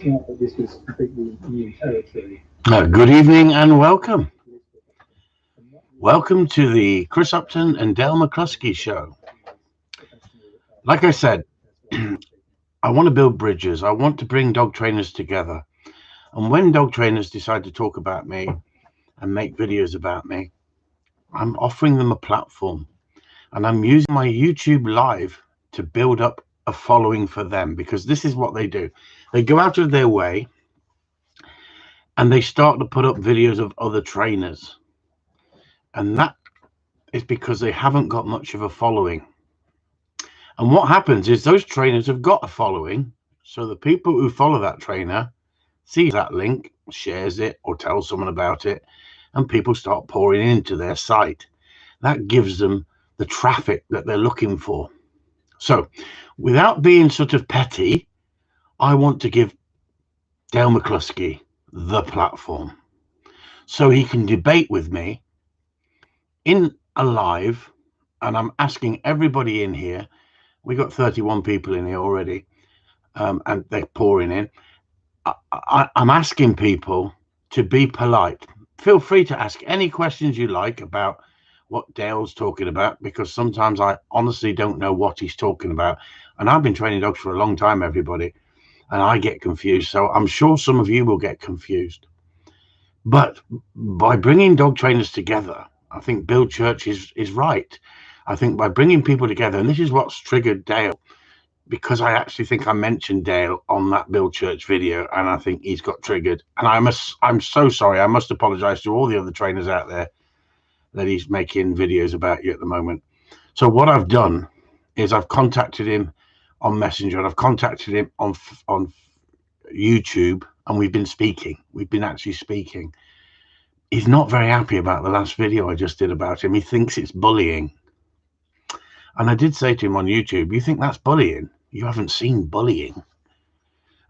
Yeah, but this was completely new territory. Good evening and welcome. Welcome to the Chris Upton and Dale McCluskey show. Like I said, I want to build bridges. I want to bring dog trainers together. And when dog trainers decide to talk about me and make videos about me, I'm offering them a platform. And I'm using my YouTube live to build up a following for them, because this is what they do. They go out of their way and they start to put up videos of other trainers. And that is because they haven't got much of a following. And what happens is those trainers have got a following. So the people who follow that trainer sees that link, shares it, or tells someone about it, and people start pouring into their site. That gives them the traffic that they're looking for. So without being sort of petty, I want to give Dale McCluskey the platform so he can debate with me in a live. And I'm asking everybody in here. We got 31 people in here already, and they're pouring in. I'm asking people to be polite. Feel free to ask any questions you like about what Dale's talking about, because sometimes I honestly don't know what he's talking about. And I've been training dogs for a long time, everybody, and I get confused. So I'm sure some of you will get confused. But by bringing dog trainers together, I think Bill Church is right. I think by bringing people together, and this is what's triggered Dale, because I actually think I mentioned Dale on that Bill Church video, and I think he's got triggered. And I'm so sorry. I must apologize to all the other trainers out there that he's making videos about you at the moment. So what I've done is I've contacted him on Messenger, and I've contacted him on YouTube, and we've been speaking. We've been actually speaking. He's not very happy about the last video I just did about him. He thinks it's bullying. And I did say to him on YouTube, you think that's bullying? You haven't seen bullying.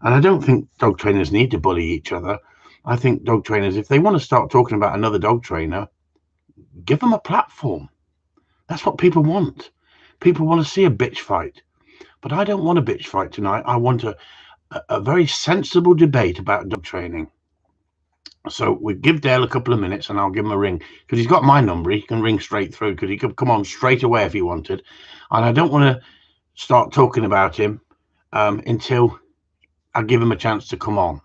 And I don't think dog trainers need to bully each other. I think dog trainers, if they want to start talking about another dog trainer, give them a platform. That's what people want. People want to see a bitch fight. But I don't want a bitch fight tonight. I want a very sensible debate about dog training. So we give Dale a couple of minutes and I'll give him a ring, because he's got my number. He can ring straight through, because he could come on straight away if he wanted. And I don't want to start talking about him until I give him a chance to come on,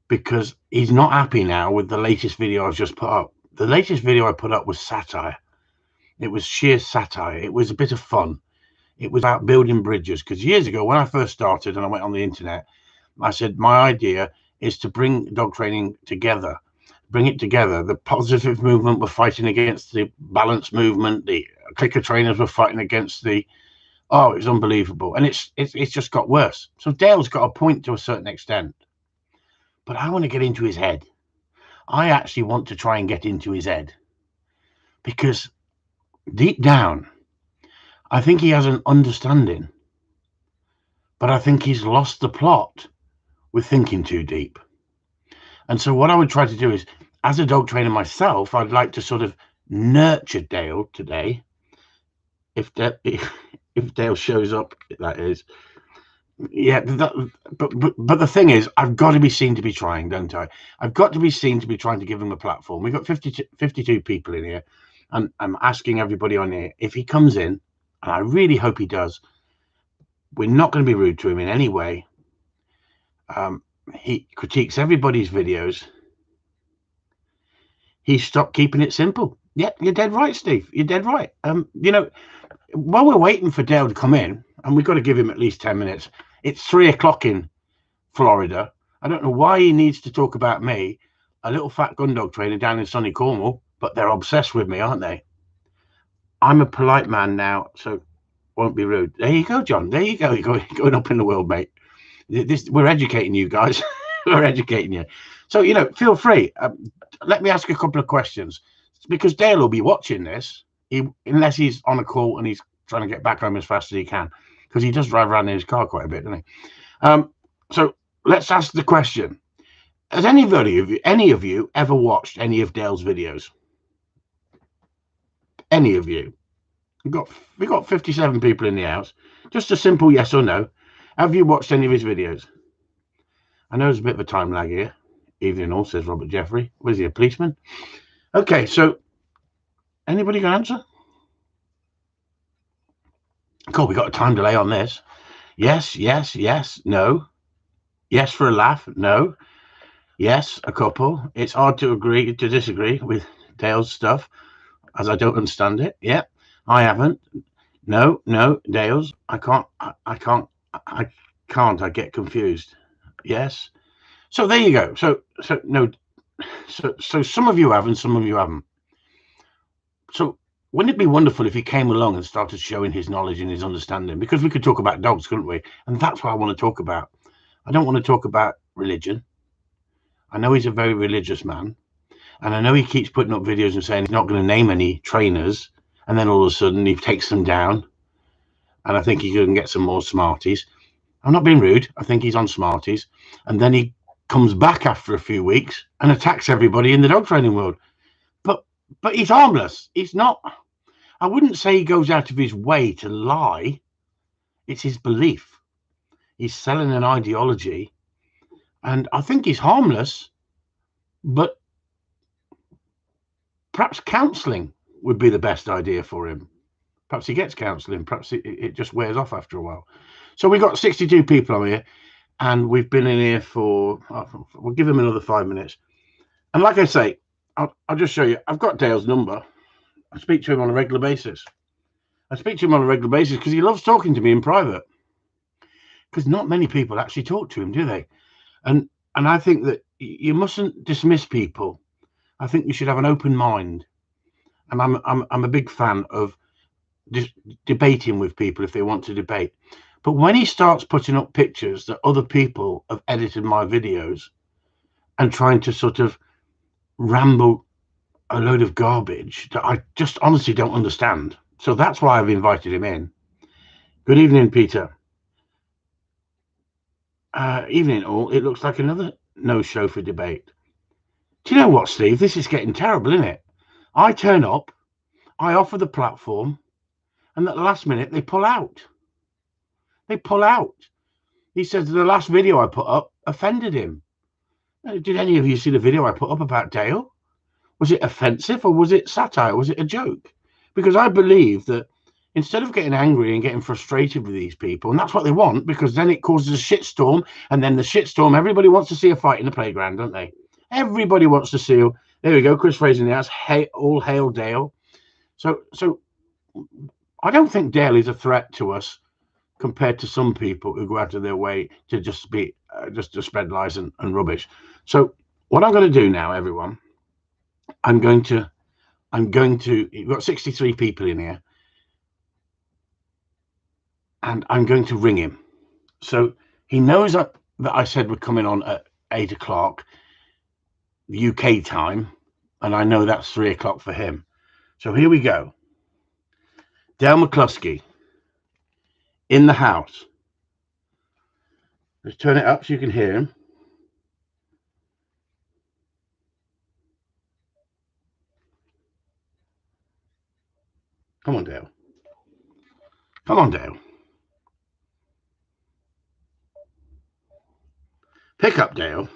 because he's not happy now with the latest video I've just put up. The latest video I put up was satire. It was sheer satire. It was a bit of fun. It was about building bridges, because years ago when I first started and I went on the internet, I said my idea is to bring dog training together, bring it together. The positive movement were fighting against the balance movement. The clicker trainers were fighting against the, oh, it was unbelievable. And it's just got worse. So Dale's got a point to a certain extent, but I want to get into his head. I actually want to try and get into his head, because deep down, I think he has an understanding, but I think he's lost the plot with thinking too deep. And so what I would try to do is, as a dog trainer myself, I'd like to sort of nurture Dale today. If Dale shows up, that is. Yeah, but the thing is, I've got to be seen to be trying, don't I? I've got to be seen to be trying to give him a platform. We've got 52 people in here, and I'm asking everybody on here, if he comes in, and I really hope he does, we're not going to be rude to him in any way. He critiques everybody's videos. He stopped keeping it simple. Yeah, you're dead right, Steve. You're dead right. While we're waiting for Dale to come in, and we've got to give him at least 10 minutes, it's 3 o'clock in Florida. I don't know why he needs to talk about me, a little fat gun dog trainer down in sunny Cornwall, but they're obsessed with me, aren't they? I'm a polite man now, so won't be rude. There you go, John. There you go. You're going up in the world, mate. We're educating you guys. We're educating you. So, feel free. Let me ask a couple of questions, because Dale will be watching this, unless he's on a call and he's trying to get back home as fast as he can, because he does drive around in his car quite a bit, doesn't he? So let's ask the question. Has any of you ever watched any of Dale's videos? Any of you? We got 57 people in the house. Just a simple yes or no. Have you watched any of his videos? I know there's a bit of a time lag here. Evening all, says Robert Jeffrey. Was he a policeman? Okay, so anybody got an answer? Cool, we got a time delay on this. Yes, yes, yes, no. Yes for a laugh, no. Yes, a couple. It's hard to disagree with Dale's stuff, as I don't understand it. Yeah, I haven't. No, Dale's. I can't. I get confused. Yes. So there you go. So no. So some of you have and some of you haven't. So wouldn't it be wonderful if he came along and started showing his knowledge and his understanding? Because we could talk about dogs, couldn't we? And that's what I want to talk about. I don't want to talk about religion. I know he's a very religious man. And I know he keeps putting up videos and saying he's not going to name any trainers. And then all of a sudden he takes them down. And I think he can get some more Smarties. I'm not being rude. I think he's on Smarties. And then he comes back after a few weeks and attacks everybody in the dog training world. But he's harmless. He's not. I wouldn't say he goes out of his way to lie. It's his belief. He's selling an ideology. And I think he's harmless. But perhaps counselling would be the best idea for him. Perhaps he gets counselling. Perhaps it just wears off after a while. So we've got 62 people on here. And we've been in here for, we'll give him another 5 minutes. And like I say, I'll just show you. I've got Dale's number. I speak to him on a regular basis. Because he loves talking to me in private. Because not many people actually talk to him, do they? And I think that you mustn't dismiss people. I think you should have an open mind. And I'm a big fan of debating with people if they want to debate. But when he starts putting up pictures that other people have edited my videos and trying to sort of ramble a load of garbage that I just honestly don't understand. So that's why I've invited him in. Good evening, Peter. Evening all. It looks like another no show for debate. Do you know what, Steve? This is getting terrible, isn't it? I turn up, I offer the platform, and at the last minute they pull out. He says the last video I put up offended him. Did any of you see the video I put up about Dale? Was it offensive or was it satire? Was it a joke? Because I believe that instead of getting angry and getting frustrated with these people, and that's what they want, because then it causes a shitstorm, and then the shitstorm, everybody wants to see a fight in the playground, don't they? Everybody wants to see. There we go, Chris Fraser in the house. Hey, all hail Dale. So I don't think Dale is a threat to us compared to some people who go out of their way to just be just to spread lies and rubbish. So what I'm going to do now, everyone, I'm going to you've got 63 people in here, and I'm going to ring him. So he knows that I said we're coming on at 8 o'clock UK time, and I know that's 3 o'clock for him. So here we go. Dale McCluskey in the house. Let's turn it up so you can hear him. Come on, Dale. Come on, Dale. Pick up, Dale.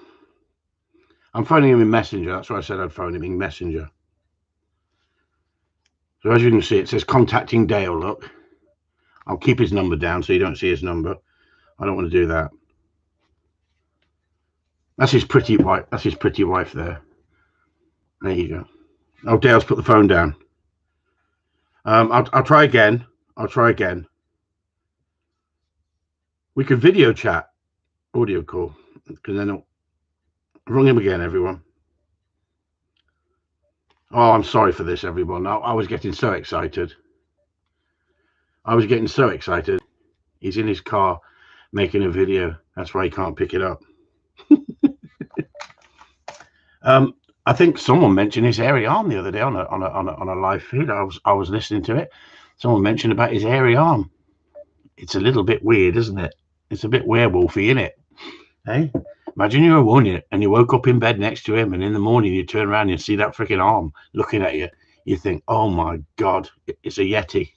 I'm phoning him in Messenger. That's why I said I'd phone him in Messenger. So as you can see, it says contacting Dale. Look, I'll keep his number down so you don't see his number. I don't want to do that. That's his pretty wife. That's his pretty wife there. There you go. Oh, Dale's put the phone down. I'll try again. We could video chat, audio call, because then I'll ring him again, everyone. Oh, I'm sorry for this, everyone. I was getting so excited. He's in his car making a video. That's why he can't pick it up. I think someone mentioned his hairy arm the other day on a live feed. I was listening to it. Someone mentioned about his hairy arm. It's a little bit weird, isn't it? It's a bit werewolfy, isn't it? Hey, imagine you were one and you woke up in bed next to him, and in the morning you turn around and you see that freaking arm looking at you. You think, oh my God, it's a Yeti.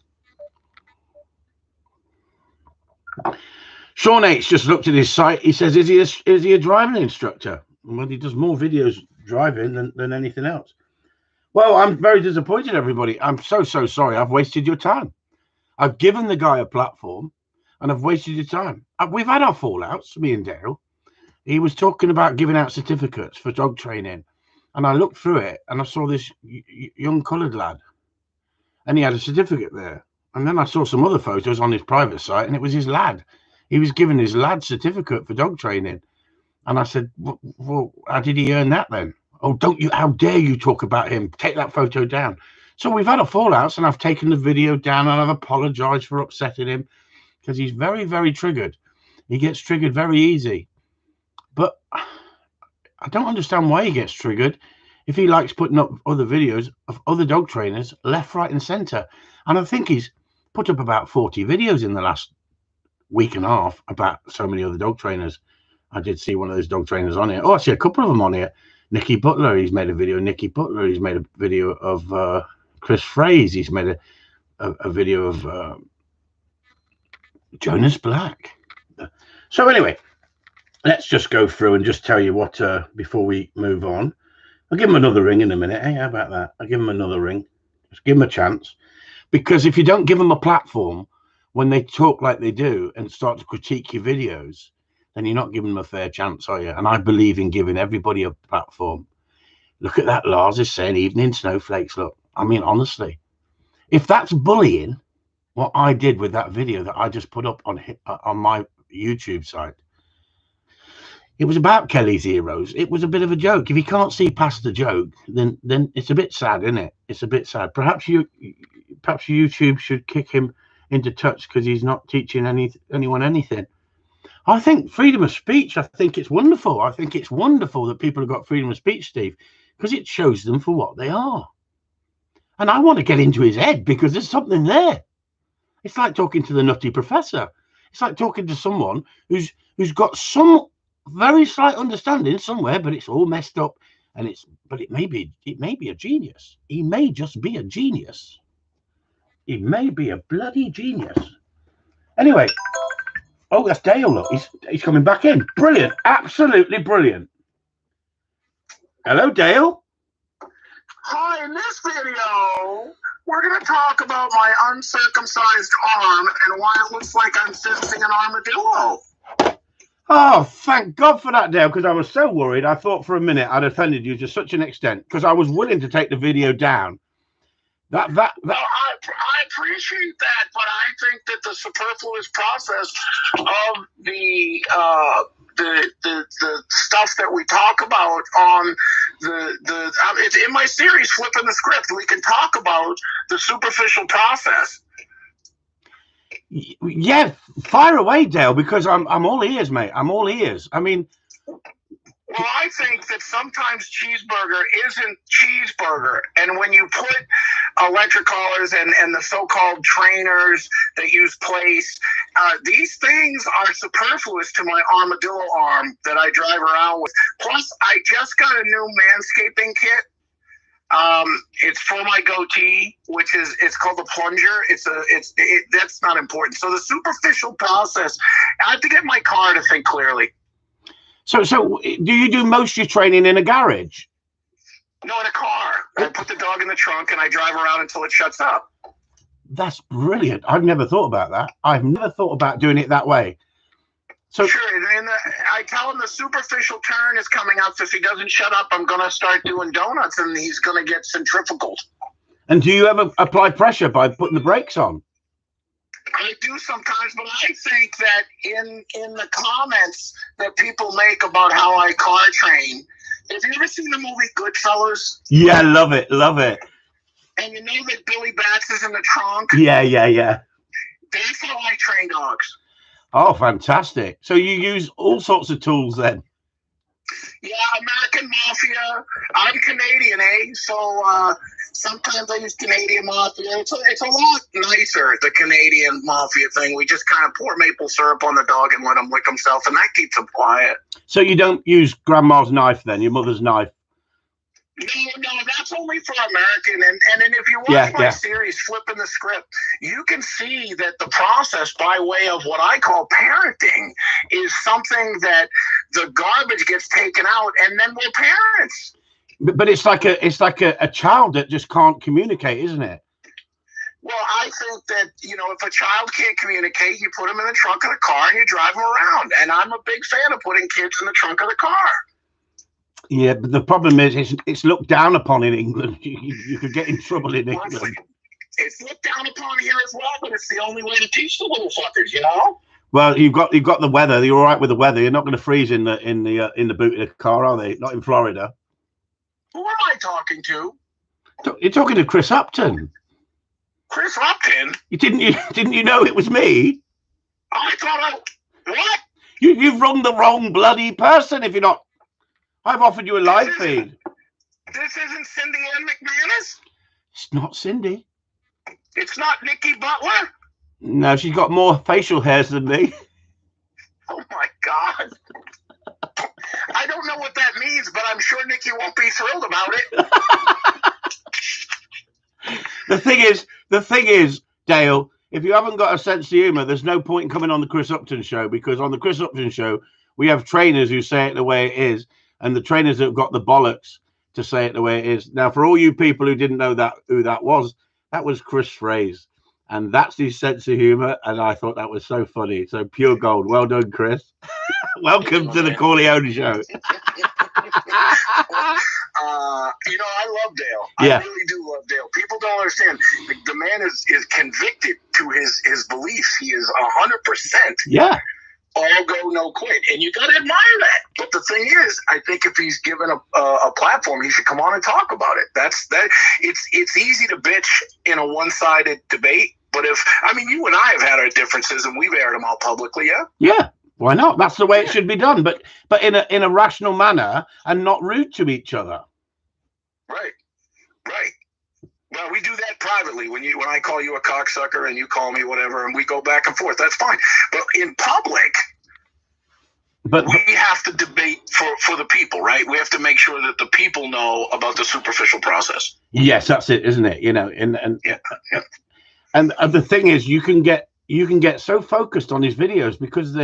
Sean H just looked at his site. He says, is he a driving instructor? Well, he does more videos driving than anything else. Well, I'm very disappointed, everybody. I'm so sorry. I've wasted your time. I've given the guy a platform, and I've wasted your time. We've had our fallouts, me and Dale. He was talking about giving out certificates for dog training, and I looked through it, and I saw this young coloured lad, and he had a certificate there. And then I saw some other photos on his private site, and it was his lad. He was given his lad certificate for dog training. And I said, well, how did he earn that then? Oh, don't you, how dare you talk about him? Take that photo down. So we've had a fallout, and I've taken the video down, and I've apologized for upsetting him because he's very, very triggered. He gets triggered very easy. But I don't understand why he gets triggered if he likes putting up other videos of other dog trainers left, right, and center. And I think he's put up about 40 videos in the last week and a half about so many other dog trainers. I did see one of those dog trainers on here. Oh, I see a couple of them on here. Nikki Butler, he's made a video. Nikki Butler, he's made a video of Chris Fraze. He's made a video of Jonas Black. So anyway, let's just go through and just tell you what, before we move on. I'll give him another ring in a minute. Hey, how about that? I'll give him another ring. Just give him a chance. Because if you don't give them a platform, when they talk like they do and start to critique your videos, then you're not giving them a fair chance, are you? And I believe in giving everybody a platform. Look at that. Lars is saying evening snowflakes. Look, I mean, honestly, if that's bullying, what I did with that video that I just put up on my YouTube site, it was about Kelly's heroes. It was a bit of a joke. If you can't see past the joke, then it's a bit sad, isn't it? It's a bit sad. Perhaps YouTube should kick him into touch because he's not teaching anyone anything. I think freedom of speech, I think it's wonderful. I think it's wonderful that people have got freedom of speech, Steve, because it shows them for what they are. And I want to get into his head because there's something there. It's like talking to the nutty professor. It's like talking to someone who's got some very slight understanding somewhere, but it's all messed up. But it may be a genius. He may just be a genius. He may be a bloody genius. Anyway. Oh, that's Dale. Look, he's coming back in. Brilliant. Absolutely brilliant. Hello, Dale. Hi, in this video, we're going to talk about my uncircumcised arm and why it looks like I'm fisting an armadillo. Oh, thank God for that, Dale, because I was so worried. I thought for a minute I'd offended you to such an extent because I was willing to take the video down. No, I appreciate that, but I think that the superfluous process of the stuff that we talk about on it's in my series, Flipping the Script, we can talk about the superficial process. Yeah, fire away, Dale, because I'm all ears, mate. I'm all ears. I mean, well, I think that sometimes cheeseburger isn't cheeseburger. And when you put electric collars and the so-called trainers that use place, these things are superfluous to my armadillo arm that I drive around with. Plus, I just got a new manscaping kit. It's for my goatee, it's called the plunger. That's not important. So the superficial process, I have to get my car to think clearly. So do you do most of your training in a garage? No, in a car. I put the dog in the trunk and I drive around until it shuts up. That's brilliant. I've never thought about that. I've never thought about doing it that way. So sure, and I tell him the superficial turn is coming up, so if he doesn't shut up, I'm going to start doing donuts and he's going to get centrifugals. And do you ever apply pressure by putting the brakes on? I do sometimes, but I think that in the comments that people make about how I car train, have you ever seen the movie Goodfellas? Yeah, love it. And you know that Billy Bats is in the trunk? Yeah. That's how I train dogs. Oh, fantastic. So you use all sorts of tools then? Yeah, American Mafia. I'm Canadian, eh? So sometimes I use Canadian Mafia. It's a lot nicer, the Canadian Mafia thing. We just kind of pour maple syrup on the dog and let him lick himself, and that keeps him quiet. So you don't use grandma's knife then, your mother's knife? No, that's that's only for American. And then if you watch my series, Flipping the Script, you can see that the process by way of what I call parenting is something that the garbage gets taken out, and then we're parents. But it's like a child that just can't communicate, isn't it? Well, I think that, if a child can't communicate, you put them in the trunk of the car and you drive them around. And I'm a big fan of putting kids in the trunk of the car. Yeah, but the problem is it's looked down upon in England. You could get in trouble in England. It's looked down upon here as well, but it's the only way to teach the little fuckers, Well, you've got the weather. You're all right with the weather. You're not going to freeze in the boot of the car, are they? Not in Florida. Who am I talking to? You're talking to Chris Upton. Chris Upton? Didn't you know it was me? I thought what? You've rung the wrong bloody person. If you're not, I've offered you a live feed. This isn't Cindy Ann McManus? It's not Cindy. It's not Nikki Butler? No, she's got more facial hairs than me. Oh my God. I don't know what that means, but I'm sure Nikki won't be thrilled about it. The thing is, Dale, if you haven't got a sense of humor, there's no point in coming on the Chris Upton show, because on the Chris Upton show, we have trainers who say it the way it is, and the trainers that have got the bollocks to say it the way it is. Now, for all you people who didn't know who that was Chris Fraze, and that's his sense of humor, and I thought that was so funny. So pure gold. Well done, Chris. Welcome to the Corleone show. I love Dale. Yeah. I really do love Dale. People don't understand. The man is convicted to his beliefs. He is 100%. Yeah. All go, no quit. And you got to admire that. But the thing is, I think if he's given a platform, he should come on and talk about it. It's easy to bitch in a one-sided debate. But you and I have had our differences and we've aired them all publicly, yeah? Yeah. Why not? That's the way it should be done, but in a rational manner and not rude to each other. Right. Well, we do that privately. When I call you a cocksucker and you call me whatever, and we go back and forth, that's fine. But in public, we have to debate for the people, right? We have to make sure that the people know about the superficial process. Yes, that's it, isn't it? And the thing is, you can get so focused on his videos because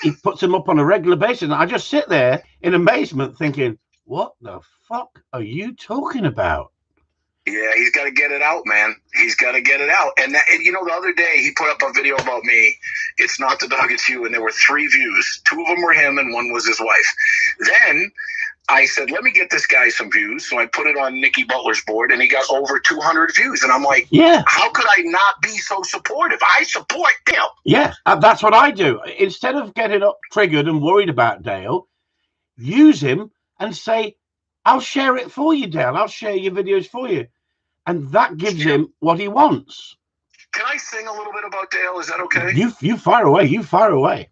he puts them up on a regular basis. And I just sit there in amazement thinking, what the fuck are you talking about? Yeah, he's got to get it out, man. He's got to get it out. And the other day he put up a video about me. It's not the dog, it's you. And there were 3 views. 2 of them were him and 1 was his wife. Then I said, let me get this guy some views. So I put it on Nikki Butler's board and he got over 200 views. And I'm like, yeah, how could I not be so supportive? I support Dale. Yeah, that's what I do. Instead of getting up triggered and worried about Dale, use him and say, I'll share it for you, Dale. I'll share your videos for you. And that gives him what he wants. Can I sing a little bit about Dale? Is that okay? You fire away. You fire away.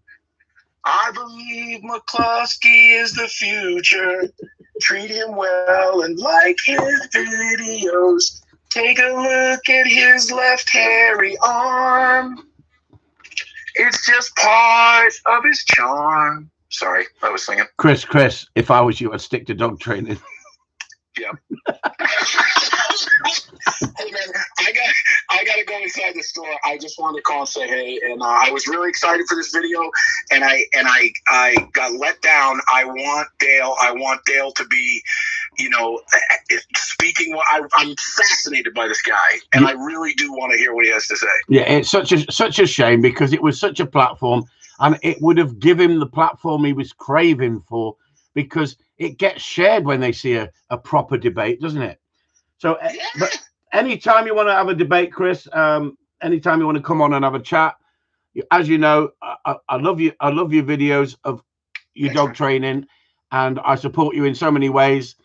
I believe McCluskey is the future. Treat him well and like his videos. Take a look at his left hairy arm. It's just part of his charm. Sorry, I was singing. Chris, if I was you, I'd stick to dog training. Yeah. Hey man, I got to go inside the store. I just wanted to call and say hey, and I was really excited for this video, and I got let down. I want Dale to be, speaking. I'm fascinated by this guy, and I really do want to hear what he has to say. Yeah, it's such a shame because it was such a platform, and it would have given him the platform he was craving for, because it gets shared when they see a proper debate, doesn't it? So, but anytime you want to have a debate, Chris, anytime you want to come on and have a chat, as you know, I love you. I love your videos of your dog training, and I support you in so many ways,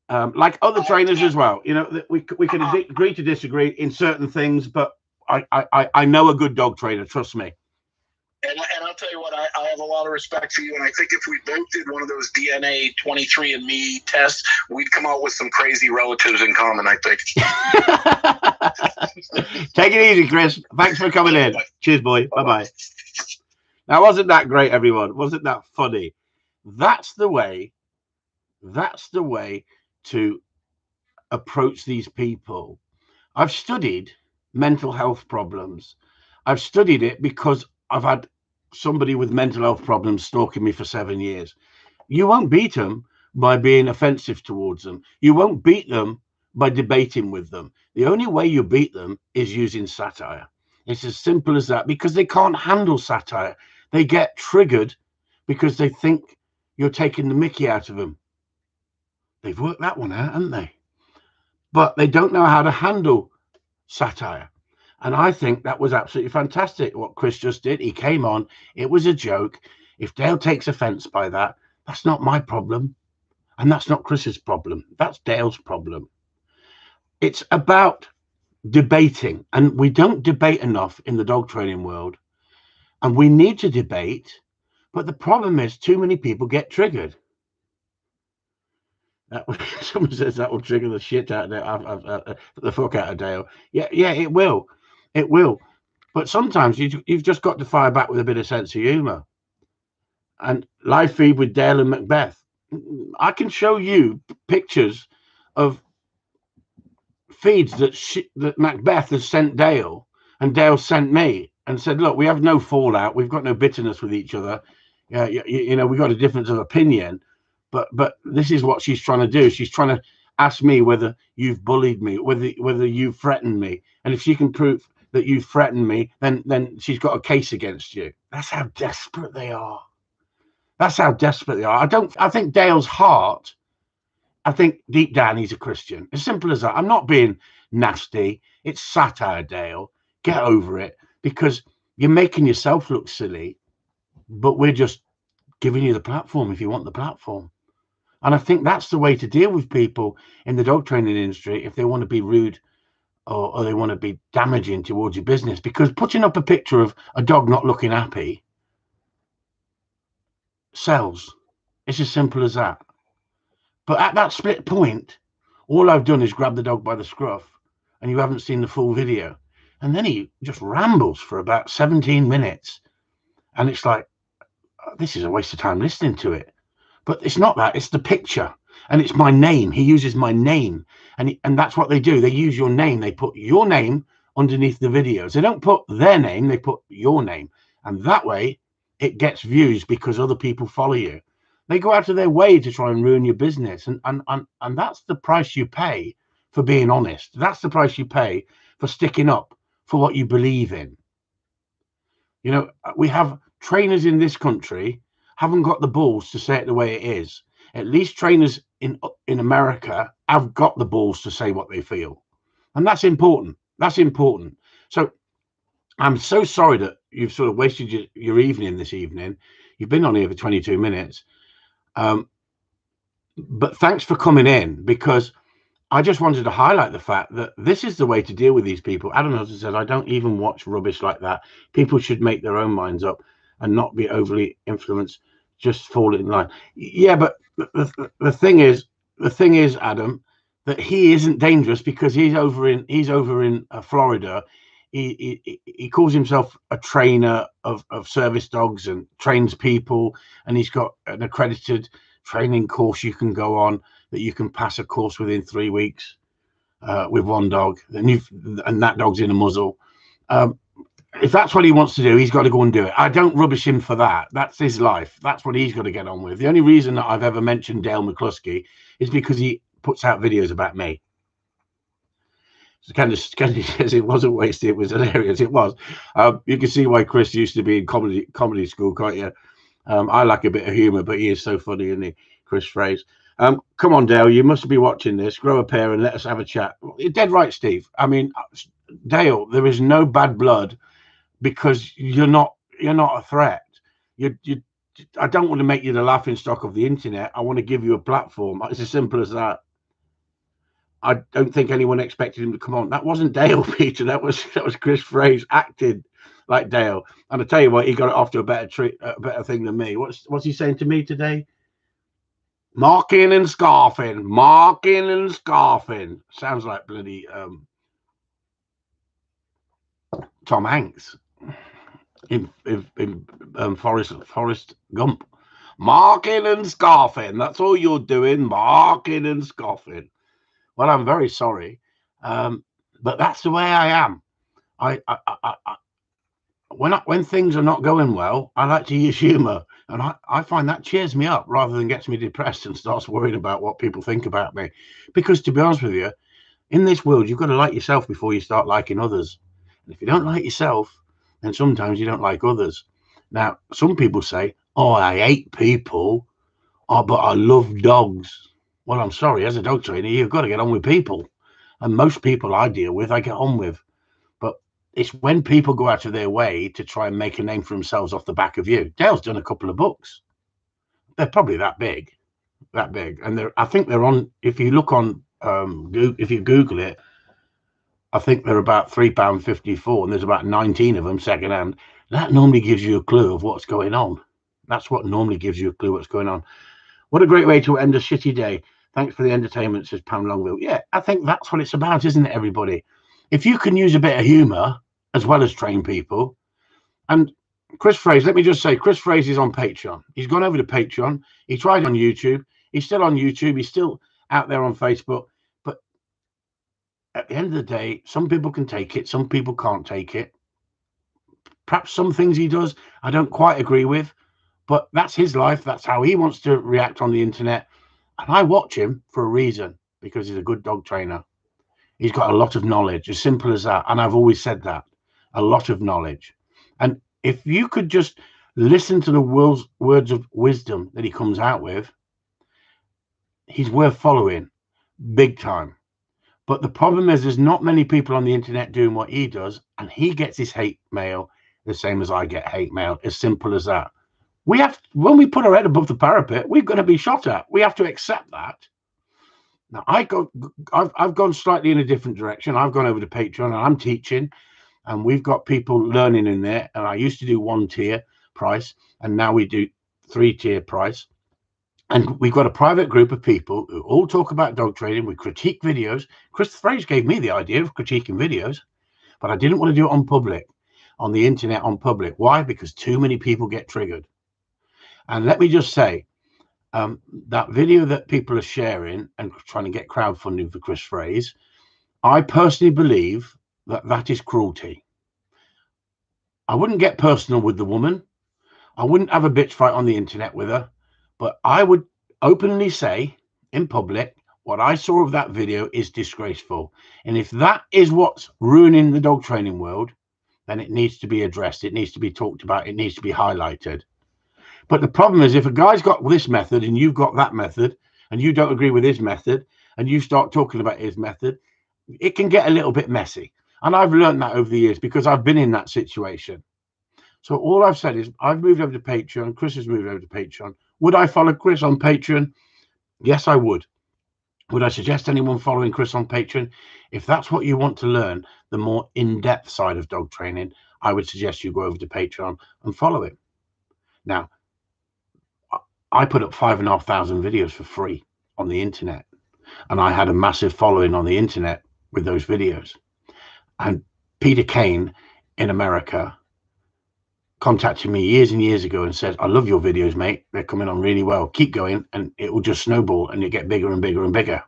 like other trainers as well. We can agree to disagree in certain things, but I know a good dog trainer. Trust me. And I'll tell you what, I have a lot of respect for you, and I think if we both did one of those DNA 23andMe tests, we'd come out with some crazy relatives in common, I think. Take it easy, Chris. Thanks for coming in. Cheers, boy. Bye-bye. Now, wasn't that great, everyone? Wasn't that funny? That's the way to approach these people. I've studied mental health problems. I've studied it because I've had somebody with mental health problems stalking me for 7 years. You won't beat them by being offensive towards them. You won't beat them by debating with them. The only way you beat them is using satire. It's as simple as that, because they can't handle satire. They get triggered because they think you're taking the mickey out of them. They've worked that one out, haven't they? But they don't know how to handle satire. And I think that was absolutely fantastic what Chris just did. He came on, it was a joke. If Dale takes offense by that, that's not my problem. And that's not Chris's problem. That's Dale's problem. It's about debating. And we don't debate enough in the dog training world. And we need to debate. But the problem is too many people get triggered. Someone says that will trigger the shit out of the fuck out of Dale. Yeah, it will. It will. But sometimes you've just got to fire back with a bit of sense of humor. And live feed with Dale and Macbeth. I can show you pictures of feeds that Macbeth has sent Dale, and Dale sent me and said, look, we have no fallout. We've got no bitterness with each other. You know, we've got a difference of opinion. But this is what she's trying to do. She's trying to ask me whether you've bullied me, whether you've threatened me. And if she can prove that you threatened me, then she's got a case against you. That's how desperate they are. That's how desperate they are. I think Dale's heart, I think deep down he's a Christian. As simple as that. I'm not being nasty. It's satire, Dale. Get over it, because you're making yourself look silly, but we're just giving you the platform if you want the platform. And I think that's the way to deal with people in the dog training industry if they want to be rude or they want to be damaging towards your business. Because putting up a picture of a dog not looking happy sells. It's as simple as that. But at that split point, all I've done is grab the dog by the scruff, and you haven't seen the full video. And then he just rambles for about 17 minutes. And it's like, this is a waste of time listening to it. But it's not that. It's the picture. And it's my name. He uses my name. And that's what they do. They use your name. They put your name underneath the videos. They don't put their name. They put your name. And that way, it gets views because other people follow you. They go out of their way to try and ruin your business. And that's the price you pay for being honest. That's the price you pay for sticking up for what you believe in. You know, we have trainers in this country haven't got the balls to say it the way it is. At least trainers in America have got the balls to say what they feel. And that's important. That's important. So I'm so sorry that you've sort of wasted your evening this evening. You've been on here for 22 minutes. But thanks for coming in, because I just wanted to highlight the fact that this is the way to deal with these people. Adam Hilton said, I don't even watch rubbish like that. People should make their own minds up and not be overly influenced, just fall in line. Yeah, but the thing is, Adam, that he isn't dangerous because he's over in Florida. He calls himself a trainer of service dogs and trains people, and he's got an accredited training course you can go on that you can pass a course within 3 weeks with one dog, and that dog's in a muzzle. If that's what he wants to do, he's got to go and do it. I don't rubbish him for that. That's his life. That's what he's got to get on with. The only reason that I've ever mentioned Dale McCluskey is because he puts out videos about me. So Kennedy says it wasn't wasted. It was hilarious. It was. You can see why Chris used to be in comedy school, can't you? I like a bit of humor, but he is so funny, isn't he, Chris Phrase? Come on, Dale, you must be watching this. Grow a pair and let us have a chat. You're dead right, Steve. I mean, Dale, there is no bad blood because you're not a threat. I don't want to make you the laughing stock of the internet. I want to give you a platform. It's as simple as that. I don't think anyone expected him to come on. That wasn't Dale, Peter. That was Chris Phrase acting like Dale. And I tell you what, he got it off to a better thing than me. What's he saying to me today? Marking and scarfing. Sounds like bloody Tom Hanks in Forrest Gump. Marking and scarfing. That's all you're doing. Marking and scoffing. Well, I'm very sorry, but that's the way I am. When things are not going well, I like to use humor, and I find that cheers me up rather than gets me depressed and starts worrying about what people think about me. Because to be honest with you, in this world, you've got to like yourself before you start liking others. And if you don't like yourself, then sometimes you don't like others. Now, some people say, "Oh, I hate people. Oh, but I love dogs." Well, I'm sorry, as a dog trainer, you've got to get on with people. And most people I deal with, I get on with. But it's when people go out of their way to try and make a name for themselves off the back of you. Dale's done a couple of books. They're probably that big. And I think they're on, if you look on, if you Google it, I think they're about £3.54, and there's about 19 of them secondhand. That normally gives you a clue of what's going on. That's what normally gives you a clue what's going on. What a great way to end a shitty day. Thanks for the entertainment, says Pam Longville. Yeah, I think that's what it's about, isn't it, everybody? If you can use a bit of humor as well as train people. And Chris Fraser, let me just say, Chris Fraser is on Patreon. He's gone over to Patreon. He tried on YouTube. He's still on YouTube. He's still out there on Facebook. But at the end of the day, some people can take it. Some people can't take it. Perhaps some things he does I don't quite agree with. But that's his life. That's how he wants to react on the internet. And I watch him for a reason, because he's a good dog trainer. He's got a lot of knowledge, as simple as that. And I've always said that, a lot of knowledge. And if you could just listen to the words of wisdom that he comes out with, he's worth following big time. But the problem is there's not many people on the internet doing what he does. And he gets his hate mail the same as I get hate mail, as simple as that. When we put our head above the parapet, we're going to be shot at. We have to accept that. Now, I've gone slightly in a different direction. I've gone over to Patreon and I'm teaching, and we've got people learning in there. And I used to do 1-tier price, and now we do 3-tier price. And we've got a private group of people who all talk about dog training. We critique videos. Chris Fraser gave me the idea of critiquing videos, but I didn't want to do it on public, on the internet, on public. Why? Because too many people get triggered. And let me just say, that video that people are sharing and trying to get crowdfunding for Chris Fraser, I personally believe that that is cruelty. I wouldn't get personal with the woman. I wouldn't have a bitch fight on the internet with her, but I would openly say in public, what I saw of that video is disgraceful. And if that is what's ruining the dog training world, then it needs to be addressed. It needs to be talked about. It needs to be highlighted. But the problem is, if a guy's got this method and you've got that method and you don't agree with his method and you start talking about his method, it can get a little bit messy. And I've learned that over the years because I've been in that situation. So all I've said is I've moved over to Patreon. Chris has moved over to Patreon. Would I follow Chris on Patreon? Yes, I would. Would I suggest anyone following Chris on Patreon? If that's what you want to learn, the more in-depth side of dog training, I would suggest you go over to Patreon and follow him. Now, I put up 5,500 videos for free on the internet, and I had a massive following on the internet with those videos. And Peter Kane in America contacted me years and years ago and said, "I love your videos, mate. They're coming on really well. Keep going, and it will just snowball and you get bigger and bigger and bigger."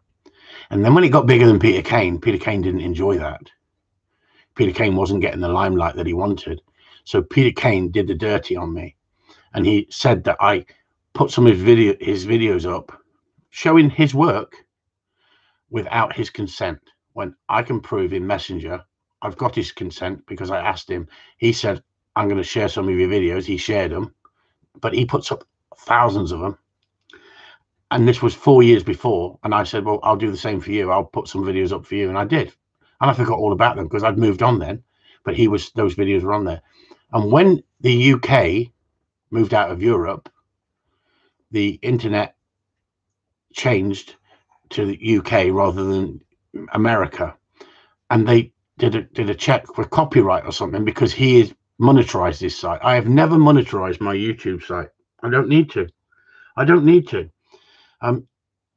And then when it got bigger than Peter Kane didn't enjoy that. Peter Kane wasn't getting the limelight that he wanted. So Peter Kane did the dirty on me, and he said that I put some of his videos up showing his work without his consent, when I can prove in Messenger I've got his consent because I asked him. He said, "I'm going to share some of your videos." He shared them, but he puts up thousands of them. And this was 4 years before. And I said, "Well, I'll do the same for you. I'll put some videos up for you." And I did. And I forgot all about them because I'd moved on then, but those videos were on there. And when the UK moved out of Europe, the internet changed to the UK rather than America, and they did a check for copyright or something because he is monetized this site. I have never monetized my YouTube site. I don't need to.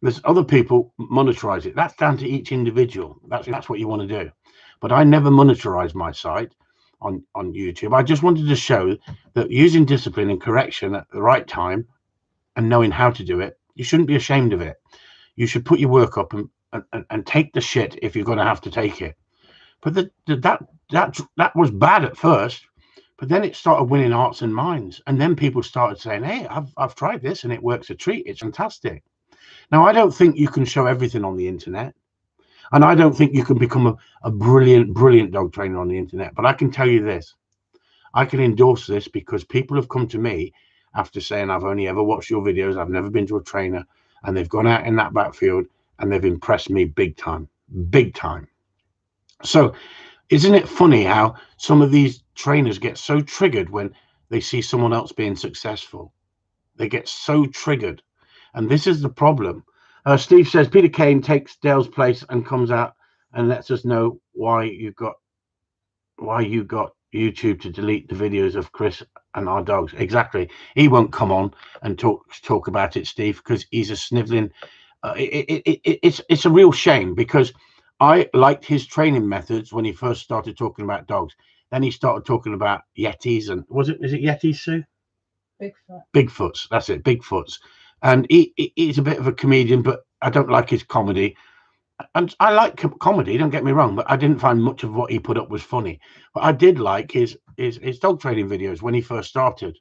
There's other people monetize it. That's down to each individual. That's what you want to do. But I never monetized my site on YouTube. I just wanted to show that using discipline and correction at the right time and knowing how to do it, you shouldn't be ashamed of it. You should put your work up and take the shit if you're going to have to take it. But that was bad at first, but then it started winning hearts and minds, and then people started saying, "Hey, I've tried this and it works a treat. It's fantastic." Now, I don't think you can show everything on the internet, and I don't think you can become a brilliant dog trainer on the internet. But I can tell you this: I can endorse this because people have come to me after saying, "I've only ever watched your videos. I've never been to a trainer," and they've gone out in that backfield and they've impressed me big time, big time. So isn't it funny how some of these trainers get so triggered when they see someone else being successful? They get so triggered. And this is the problem. Steve says Peter Kane takes Dale's place and comes out and lets us know why you got YouTube to delete the videos of Chris and our dogs. Exactly. He won't come on and talk about it, Steve, because he's a sniveling. It's a real shame, because I liked his training methods when he first started talking about dogs. Then he started talking about Yetis, and is it Yetis, Sue? Bigfoots. That's it, Bigfoots. And he's a bit of a comedian, but I don't like his comedy. And I like comedy, don't get me wrong, but I didn't find much of what he put up was funny. But I did like his dog training videos when he first started.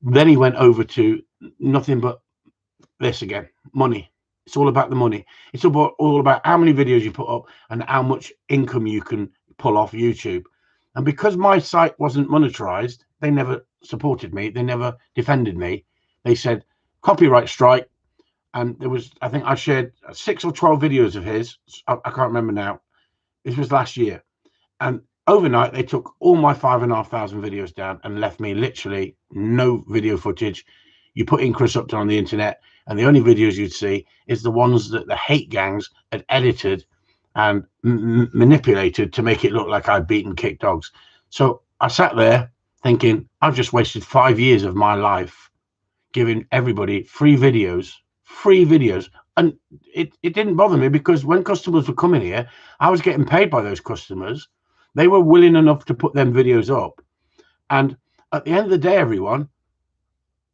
Then he went over to nothing but this again, money. It's all about the money. It's all about how many videos you put up and how much income you can pull off YouTube. And because my site wasn't monetized, they never supported me. They never defended me. They said, copyright strike. And there was, I think I shared 6 or 12 videos of his. I can't remember now. This was last year. And overnight, they took all my 5,500 videos down and left me literally no video footage. You put in Chris Upton on the internet, and the only videos you'd see is the ones that the hate gangs had edited and manipulated to make it look like I'd beaten kicked dogs. So I sat there thinking, I've just wasted 5 years of my life giving everybody free videos. And it didn't bother me, because when customers were coming here, I was getting paid by those customers. They were willing enough to put them videos up. And at the end of the day, everyone,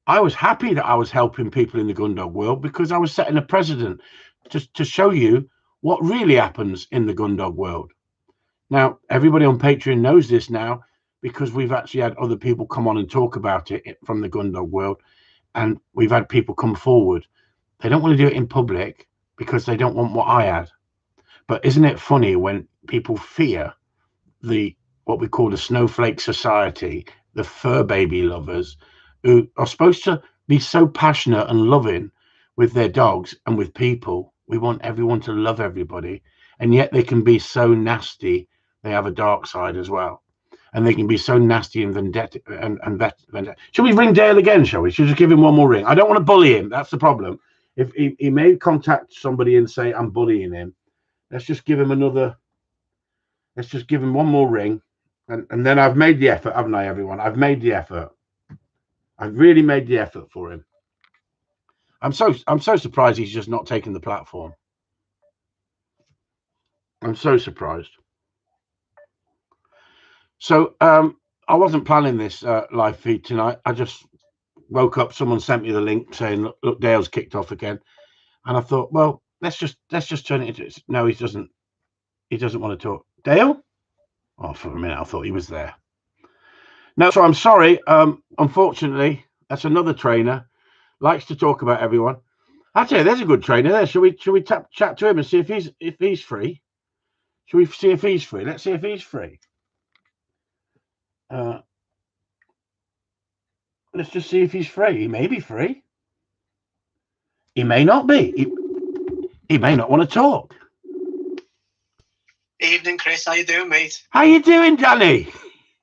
I was happy that I was helping people in the gun dog world, because I was setting a precedent to show you what really happens in the gun dog world. Now, everybody on Patreon knows this now, because we've actually had other people come on and talk about it from the gun dog world. And we've had people come forward. They don't want to do it in public because they don't want what I had. But isn't it funny when people fear what we call the snowflake society, the fur baby lovers, who are supposed to be so passionate and loving with their dogs and with people. We want everyone to love everybody, and yet they can be so nasty. They have a dark side as well, and they can be so nasty and vendetta. Shall we ring Dale again? Shall we? Should we just give him one more ring? I don't want to bully him. That's the problem. If he may contact somebody and say I'm bullying him, let's just give him one more ring, and then I've made the effort, haven't I, everyone? I've made the effort. I've really made the effort for him. I'm so surprised he's just not taking the platform. I'm so surprised. So I wasn't planning this live feed tonight. I just woke up. Someone sent me the link saying, "Look, Dale's kicked off again," and I thought, well, let's just turn it into. No, he doesn't want to talk. Dale? Oh, for a minute I thought he was there. No, so I'm sorry. Unfortunately, that's another trainer. Likes to talk about everyone. I tell you, there's a good trainer there. Shall we chat to him and see if he's free? Shall we see if he's free? Let's see if he's free. Let's just see if he's free. He may be free. He may not be. He may not want to talk. Evening, Chris. How you doing, mate? How you doing, Danny?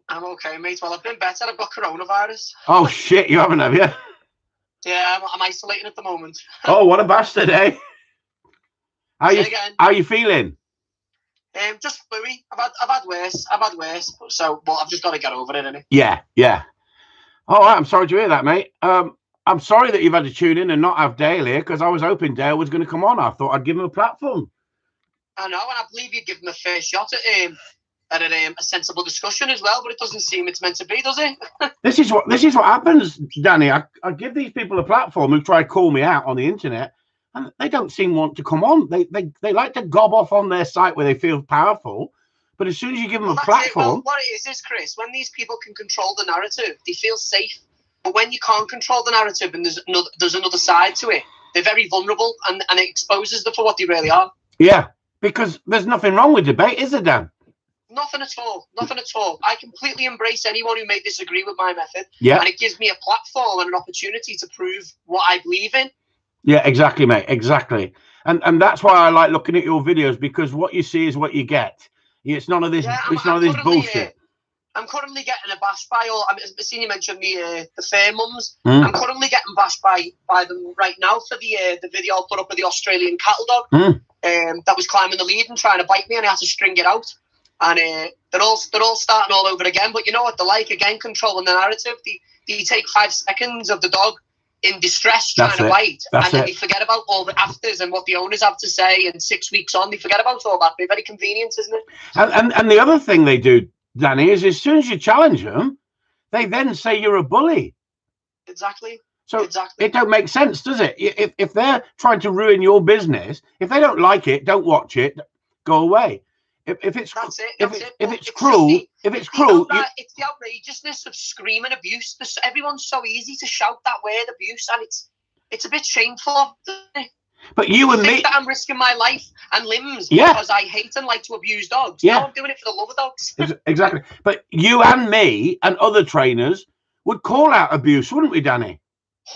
I'm okay, mate. Well, I've been better. I've got coronavirus. Oh, shit. You haven't, have you? Yeah, I'm isolating at the moment. Oh, what a bastard, eh? How you feeling? Just fluey. I've had worse. So, well, I've just got to get over it, innit? Yeah. All right, I'm sorry to hear that, mate. I'm sorry that you've had to tune in and not have Dale here, because I was hoping Dale was going to come on. I thought I'd give him a platform. I know, and I believe you'd give him a fair shot at a sensible discussion as well, but it doesn't seem it's meant to be, does it? This is what happens, Danny. I give these people a platform who try to call me out on the internet, and they don't seem want to come on. They like to gob off on their site where they feel powerful, but as soon as you give them a platform... Well, what it is, Chris, when these people can control the narrative, they feel safe. But when you can't control the narrative and there's another side to it, they're very vulnerable, and it exposes them for what they really are. Yeah, because there's nothing wrong with debate, is there, Dan? Nothing at all. Nothing at all. I completely embrace anyone who may disagree with my method. Yeah. And it gives me a platform and an opportunity to prove what I believe in. Yeah, exactly, mate. Exactly. And that's why I like looking at your videos, because what you see is what you get. It's none of this. Yeah, it's none of this bullshit. I'm currently getting a bash by all. I've seen you mention the fair mums. I'm currently getting bashed by them right now for the video I put up of the Australian cattle dog that was climbing the lead and trying to bite me, and I had to string it out. And they're all starting all over again. But you know what? They like, again, controlling the narrative. They take 5 seconds of the dog in distress trying to bite, and then they forget about all the afters and what the owners have to say. And 6 weeks on, they forget about all that. They're very convenient, isn't it? And the other thing they do, Danny, is as soon as you challenge them, they then say you're a bully. Exactly. So it don't make sense, does it? If they're trying to ruin your business, if they don't like it, don't watch it, go away. If it's cruel, it's the outrageousness of screaming abuse. Everyone's so easy to shout that word abuse, and it's a bit shameful. But you and me, that I'm risking my life and limbs because I hate and like to abuse dogs. Yeah, no, I'm doing it for the love of dogs. Exactly. But you and me and other trainers would call out abuse, wouldn't we, Danny?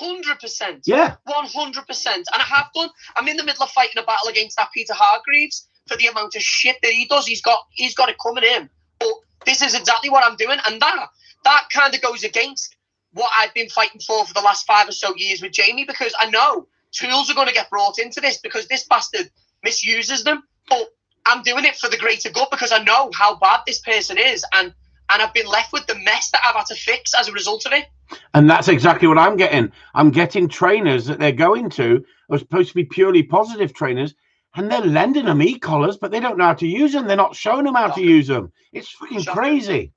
100%. Yeah. 100%. And I have done. I'm in the middle of fighting a battle against that Peter Hargreaves for the amount of shit that he does. He's got it coming in. But this is exactly what I'm doing, and that kind of goes against what I've been fighting for the last 5 or so years with Jamie, because I know tools are going to get brought into this because this bastard misuses them. But I'm doing it for the greater good because I know how bad this person is, and I've been left with the mess that I've had to fix as a result of it. And that's exactly what I'm getting. I'm getting trainers that they're going to are supposed to be purely positive trainers, and they're lending them e-collars, but they don't know how to use them. They're not showing them how to use them. It's freaking crazy.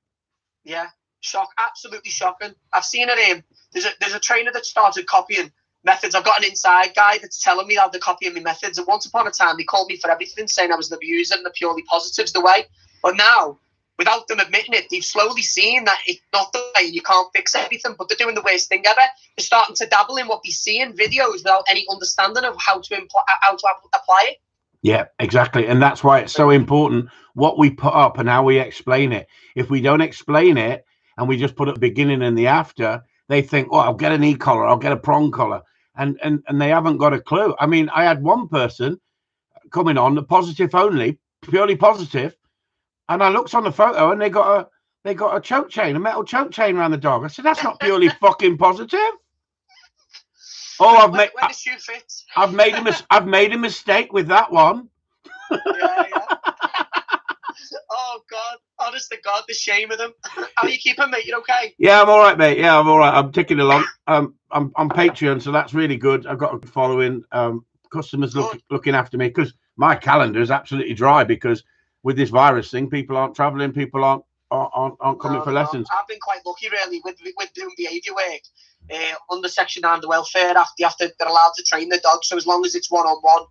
Yeah, absolutely shocking. I've seen it. There's a trainer that started copying methods. I've got an inside guy that's telling me how they're copying my methods. And once upon a time, they called me for everything, saying I was an abuser and the purely positive's the way. But now, without them admitting it, they've slowly seen that it's not the way and you can't fix everything, but they're doing the worst thing ever. They're starting to dabble in what they see in videos without any understanding of how to apply it. Yeah, exactly. And that's why it's so important what we put up and how we explain it. If we don't explain it and we just put at the beginning and the after, they think, oh, I'll get an e-collar, I'll get a prong collar. And they haven't got a clue. I mean, I had one person coming on, the positive only, purely positive, and I looked on the photo and they got a choke chain, a metal choke chain around the dog. I said, that's not purely fucking positive. Oh, I've made a mistake with that one. Yeah. Oh God, honest to God, the shame of them. How are you keeping, mate? You okay? Yeah, I'm all right, mate. Yeah, I'm all right. I'm ticking along. I'm on Patreon, so that's really good. I've got a following. Customers looking after me because my calendar is absolutely dry because with this virus thing, people aren't traveling, people aren't coming for lessons. I've been quite lucky, really, with doing behaviour work. Under Section 9 the Welfare Act, they're allowed to train the dogs. So as long as it's one-on-one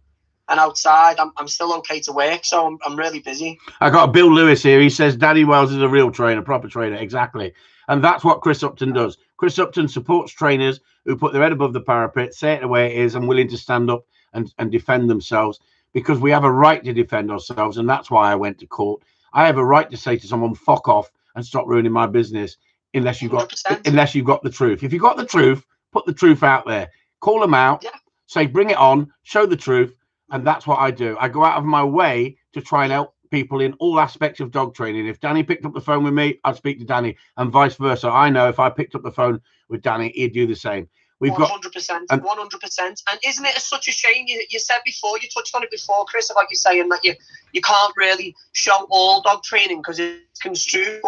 and outside, I'm still okay to work. So I'm really busy. I got a Bill Lewis here. He says Danny Wells is a real trainer, proper trainer. Exactly. And that's what Chris Upton does. Chris Upton supports trainers who put their head above the parapet, say it the way it is, and willing to stand up and defend themselves, because we have a right to defend ourselves. And that's why I went to court. I have a right to say to someone, fuck off and stop ruining my business. Unless you've got the truth. If you've got the truth, put the truth out there. Call them out. Yeah. Say, bring it on. Show the truth. And that's what I do. I go out of my way to try and help people in all aspects of dog training. If Danny picked up the phone with me, I'd speak to Danny, and vice versa. I know if I picked up the phone with Danny, he'd do the same. We've 100%. And isn't it such a shame? You said before, you touched on it before, Chris, about you saying that you can't really show all dog training because it's construed.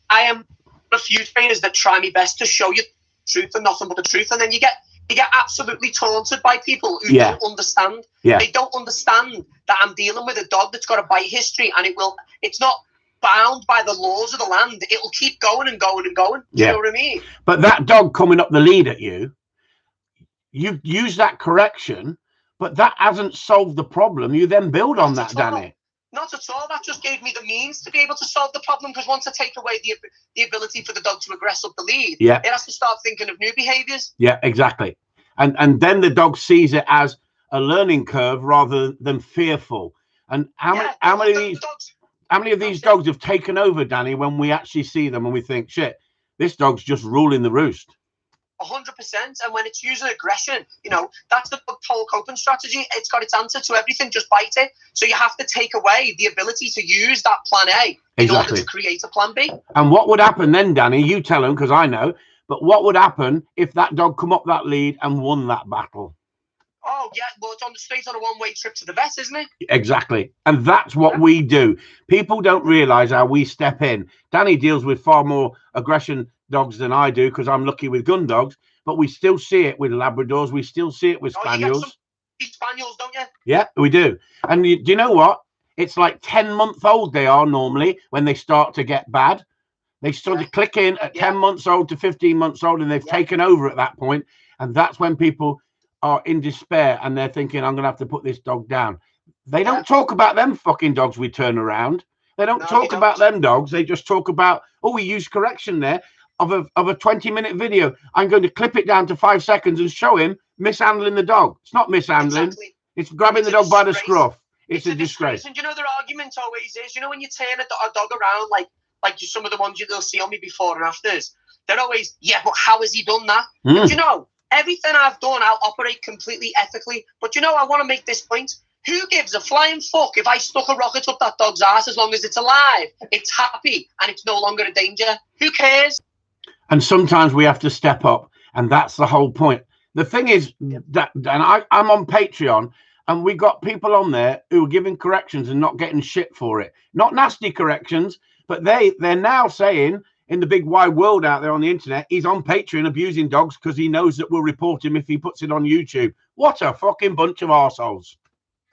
I am a few trainers that try my best to show you the truth and nothing but the truth, and then you get absolutely taunted by people who don't understand. Yeah. They don't understand that I'm dealing with a dog that's got a bite history, and it's not bound by the laws of the land. It'll keep going and going and going. Do you know what I mean? But that dog coming up the lead at you, you use that correction But that hasn't solved the problem. You then build on that, Danny. Not at all. That just gave me the means to be able to solve the problem, because once I take away the ability for the dog to aggress up the lead, yeah, it has to start thinking of new behaviours. Yeah, exactly. And then the dog sees it as a learning curve rather than fearful. And how many of these dogs have taken over, Danny, when we actually see them and we think, shit, this dog's just ruling the roost? 100%. And when it's using aggression, you know, that's the whole coping strategy. It's got its answer to everything. Just bite it. So you have to take away the ability to use that plan A in order to create a plan B. And what would happen then, Danny? You tell him, because I know. But what would happen if that dog come up that lead and won that battle? Oh, yeah. Well, it's on the straight on a one-way trip to the vet, isn't it? Exactly. And that's what we do. People don't realise how we step in. Danny deals with far more aggression dogs than I do, because I'm lucky with gun dogs. But we still see it with Labradors. We still see it with Spaniels. You get some Spaniels, don't you? Yeah, we do. And do you know what? It's like 10-month-old they are normally when they start to get bad. They sort of click in at 10 months old to 15 months old, and they've taken over at that point. And that's when people are in despair and they're thinking, I'm going to have to put this dog down. They don't talk about them fucking dogs we turn around. They don't talk about them dogs. They just talk about, oh, we used correction there of a 20-minute video. I'm going to clip it down to 5 seconds and show him mishandling the dog. It's not mishandling. Exactly. It's grabbing the dog by the scruff. It's a disgrace. And you know, their argument always is, you know, when you turn a dog around, like some of the ones you'll see on me before and afters, they're always, yeah, but how has he done that? But you know, everything I've done, I'll operate completely ethically. But you know, I want to make this point. Who gives a flying fuck if I stuck a rocket up that dog's ass, as long as it's alive, it's happy, and it's no longer a danger? Who cares? And sometimes we have to step up, and that's the whole point. The thing is that, and I'm on Patreon, and we got people on there who are giving corrections and not getting shit for it. Not nasty corrections, but they're now saying in the big wide world out there on the internet, he's on Patreon abusing dogs because he knows that we'll report him if he puts it on YouTube. What a fucking bunch of arseholes.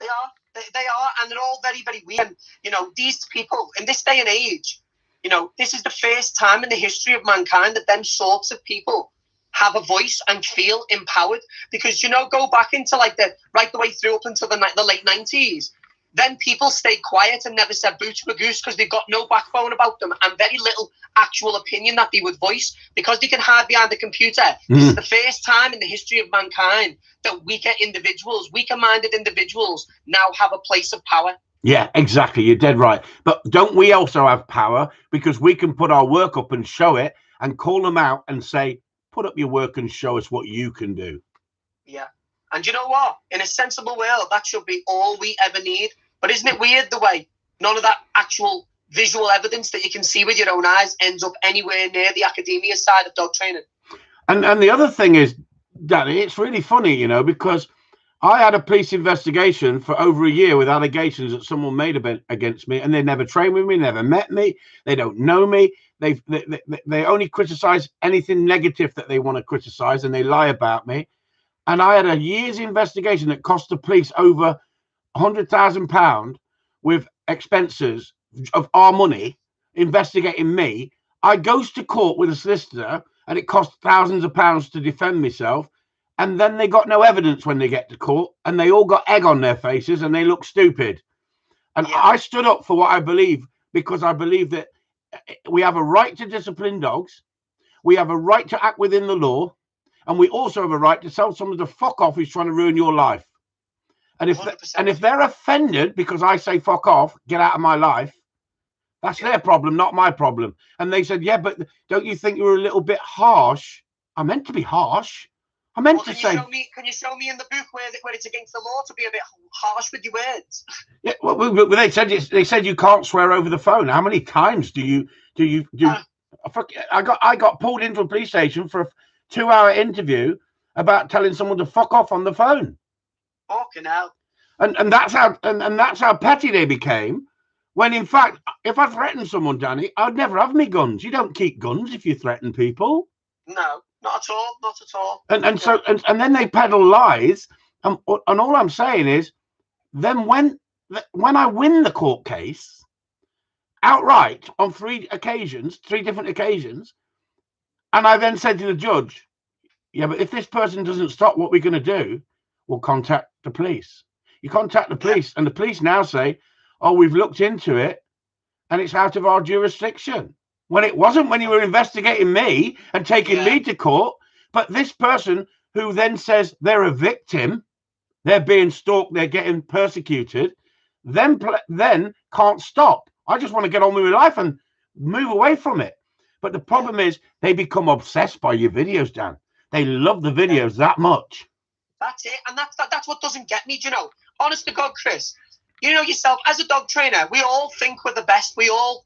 They are. They are, and they're all very, very weird. And, you know, these people, in this day and age, you know, this is the first time in the history of mankind that them sorts of people have a voice and feel empowered. Because, you know, go back into like right the way through up until the late 90s. Then people stayed quiet and never said boo to a goose because they've got no backbone about them and very little actual opinion that they would voice because they can hide behind the computer. This is the first time in the history of mankind that weaker individuals, weaker-minded individuals now have a place of power. Yeah, exactly. You're dead right. But don't we also have power because we can put our work up and show it and call them out and say, put up your work and show us what you can do. Yeah. And you know what? In a sensible world, that should be all we ever need. But isn't it weird the way none of that actual visual evidence that you can see with your own eyes ends up anywhere near the academia side of dog training? And the other thing is, Danny, it's really funny, you know, because I had a police investigation for over a year with allegations that someone made against me, and they never trained with me, never met me, they don't know me, they only criticize anything negative that they want to criticize, and they lie about me. And I had a year's investigation that cost the police over £100,000 with expenses of our money investigating me. I goes to court with a solicitor and it cost thousands of pounds to defend myself, and then they got no evidence when they get to court and they all got egg on their faces and they look stupid. And I stood up for what I believe, because I believe that we have a right to discipline dogs, we have a right to act within the law, and we also have a right to tell someone to fuck off who's trying to ruin your life. And if they're offended because I say fuck off, get out of my life, that's their problem, not my problem. And they said, yeah, but don't you think you were a little bit harsh? I meant to be harsh. I meant to say. Can you show me in the book where it's against the law to be a bit harsh with your words? Yeah, well, they said you can't swear over the phone. How many times do you? I got pulled into a police station for a 2-hour interview about telling someone to fuck off on the phone. Fucking hell. And that's how petty they became. When in fact, if I threatened someone, Danny, I'd never have me guns. You don't keep guns if you threaten people. No, not at all. Not at all. And then they peddle lies. And all I'm saying is, then when I win the court case outright on 3 different occasions, and I then said to the judge, yeah, but if this person doesn't stop, what we're going to do? will contact the police. You contact the police, and the police now say, oh, we've looked into it, and it's out of our jurisdiction. When it wasn't when you were investigating me and taking me to court. But this person who then says they're a victim, they're being stalked, they're getting persecuted, then can't stop. I just want to get on with my life and move away from it. But the problem is they become obsessed by your videos, Dan. They love the videos that much. That's it. And that's what doesn't get me, do you know? Honest to God, Chris, you know yourself, as a dog trainer, we all think we're the best. We all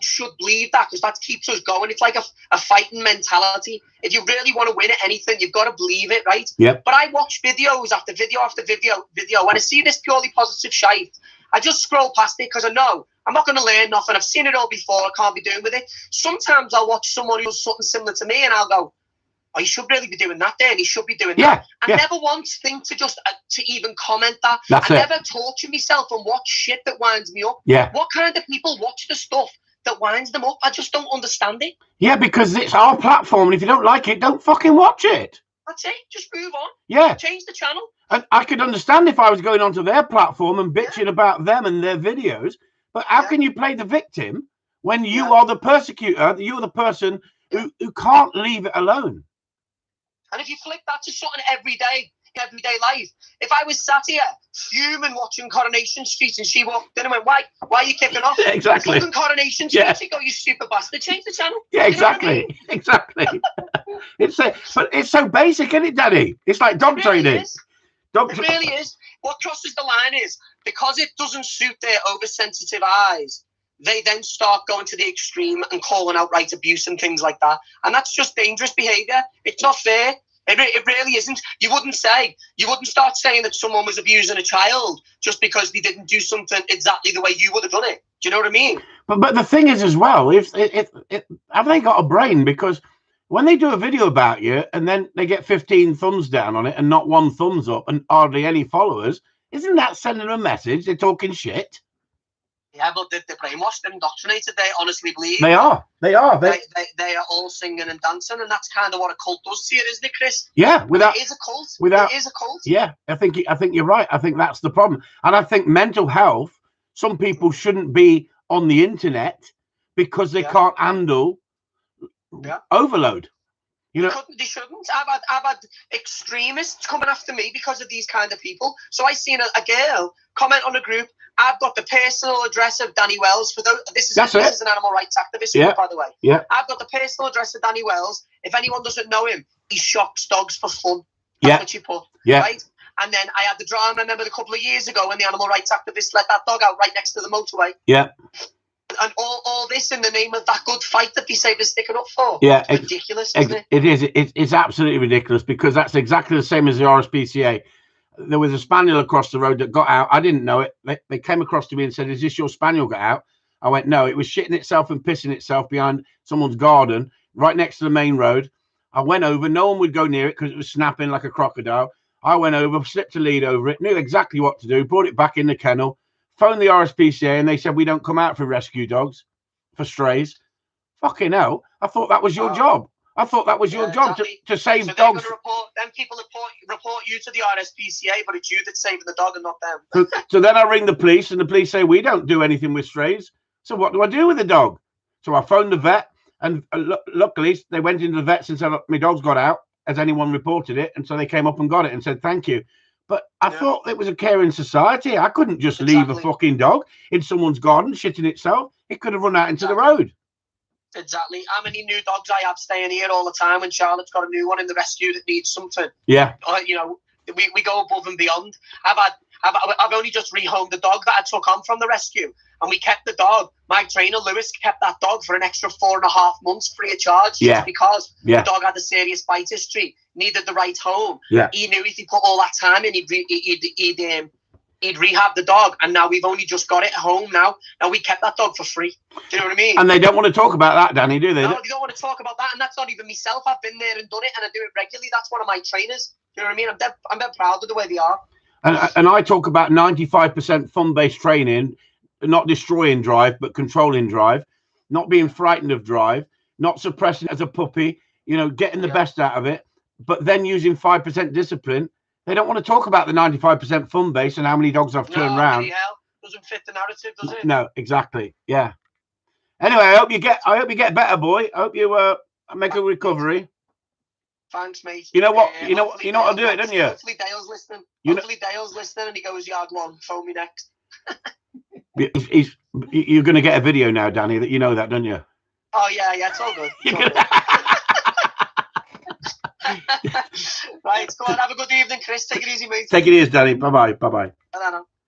should believe that, because that keeps us going. It's like a fighting mentality. If you really want to win at anything, you've got to believe it, right? Yep. But I watch videos after video after video. When I see this purely positive shite, I just scroll past it because I know I'm not going to learn nothing. I've seen it all before. I can't be doing with it. Sometimes I'll watch someone who does something similar to me and I'll go, oh, you should really be doing that there, and you should be doing that. I never once think to just to even comment that. I never torture myself and watch shit that winds me up. Yeah. What kind of people watch the stuff that winds them up? I just don't understand it. Yeah, because it's our platform, and if you don't like it, don't fucking watch it. That's it. Just move on. Yeah. Change the channel. And I could understand if I was going onto their platform and bitching about them and their videos, but how can you play the victim when you are the persecutor? You're the person who can't leave it alone. And if you flip that to something everyday life, if I was sat here fuming watching Coronation Street and she walked in and went, why are you kicking off? Exactly. Fucking Coronation Street, you go, you stupid bastard, change the channel. Yeah, exactly. Exactly. But it's so basic, isn't it, Daddy? It's like dog training. It really is. What crosses the line is, because it doesn't suit their oversensitive eyes, they then start going to the extreme and calling outright abuse and things like that. And that's just dangerous behaviour. It's not fair. It really isn't. You wouldn't start saying that someone was abusing a child just because they didn't do something exactly the way you would have done it. Do you know what I mean? But the thing is as well, have they got a brain? Because when they do a video about you and then they get 15 thumbs down on it and not one thumbs up and hardly any followers, isn't that sending a message? They're talking shit. Yeah, but they're brainwashed and indoctrinated. They honestly believe. They are. They are all singing and dancing, and that's kind of what a cult does to you, isn't it, Chris? Yeah, it is a cult. It is a cult. Yeah, I think you're right. I think that's the problem, and I think mental health. Some people shouldn't be on the internet because they can't handle overload. You know, they shouldn't. I've had extremists coming after me because of these kind of people. So I seen a girl comment on a group. I've got the personal address of Danny Wells. This is an animal rights activist, by the way. Yeah. I've got the personal address of Danny Wells. If anyone doesn't know him, he shocks dogs for fun. That's what you put. Yeah. Right? And then I had the drama, I remember a couple of years ago when the animal rights activists let that dog out right next to the motorway. Yeah. And all this in the name of that good fight that they say they're sticking up for. Yeah. It's ridiculous, isn't it? It is. It's absolutely ridiculous, because that's exactly the same as the RSPCA. There was a spaniel across the road that got out. I didn't know it. They came across to me and said, "Is this your spaniel got out?" I went, "No, it was shitting itself and pissing itself behind someone's garden right next to the main road." I went over. No one would go near it because it was snapping like a crocodile. I went over, slipped a lead over it, knew exactly what to do, brought it back in the kennel, phoned the RSPCA, and they said, "We don't come out for rescue dogs, for strays." Fucking hell. I thought that was your job. I thought that was your job, exactly. to save dogs. Then people report you to the RSPCA, but it's you that's saving the dog and not them. So then I ring the police, and the police say, "We don't do anything with strays." So what do I do with the dog? So I phoned the vet, and luckily they went into the vets and said, "Look, my dog's got out. Has anyone reported it?" And so they came up and got it and said, "Thank you." But I thought it was a caring society. I couldn't just leave a fucking dog in someone's garden shitting itself. It could have run out into the road. Exactly. How many new dogs I have staying here all the time when Charlotte's got a new one in the rescue that needs something? Yeah. You know, we go above and beyond. I've only just rehomed the dog that I took on from the rescue, and we kept the dog. My trainer Lewis kept that dog for an extra 4.5 months free of charge, just because the dog had a serious bite history, needed the right home. Yeah. He knew if he put all that time in, he'd rehab the dog, and now we've only just got it at home now. And we kept that dog for free. Do you know what I mean? And they don't want to talk about that, Danny, do they? No, they don't want to talk about that, and that's not even myself. I've been there and done it, and I do it regularly. That's one of my trainers. Do you know what I mean? I'm dead proud of the way they are. And I talk about 95% fun-based training, not destroying drive, but controlling drive, not being frightened of drive, not suppressing as a puppy, you know, getting the best out of it, but then using 5% discipline They don't want to talk about the 95% fun base and how many dogs I've turned round. Hell, doesn't fit the narrative, does it? No, exactly. Yeah. Anyway, I hope you get better, boy. I hope you make a recovery. Thanks, mate. You know what? You know what I'll do it, don't you? Hopefully Dale's listening. Dale's listening, and he goes, "Yard one, phone me next." You're going to get a video now, Danny. That you know that, don't you? Oh yeah, it's all good. Right, go on. Have a good evening, Chris. Take it easy, mate. Take it easy, Danny. Bye bye.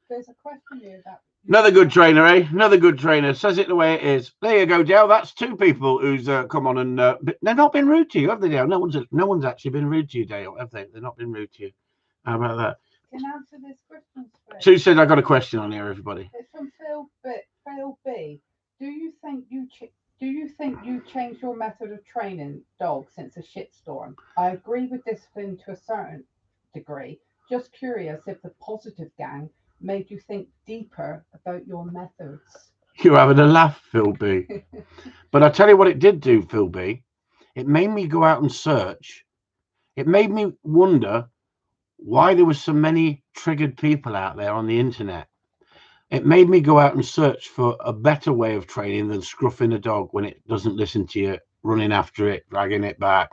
There's a question here that. Another good trainer, eh? Another good trainer. Says it the way it is. There you go, Dale. That's two people who's come on and they've not been rude to you, have they, Dale? No one's actually been rude to you, Dale, have they? They've not been rude to you. How about that? Can answer this question. Sue said I got a question on here, everybody. It's from Phil B. Do you think you changed your method of training dogs since a shitstorm? I agree with discipline to a certain degree. Just curious if the positive gang made you think deeper about your methods. You're having a laugh, Phil B. But I tell you what it did do, Phil B. It made me go out and search. It made me wonder why there were so many triggered people out there on the internet. It made me go out and search for a better way of training than scruffing a dog when it doesn't listen to you, running after it, dragging it back,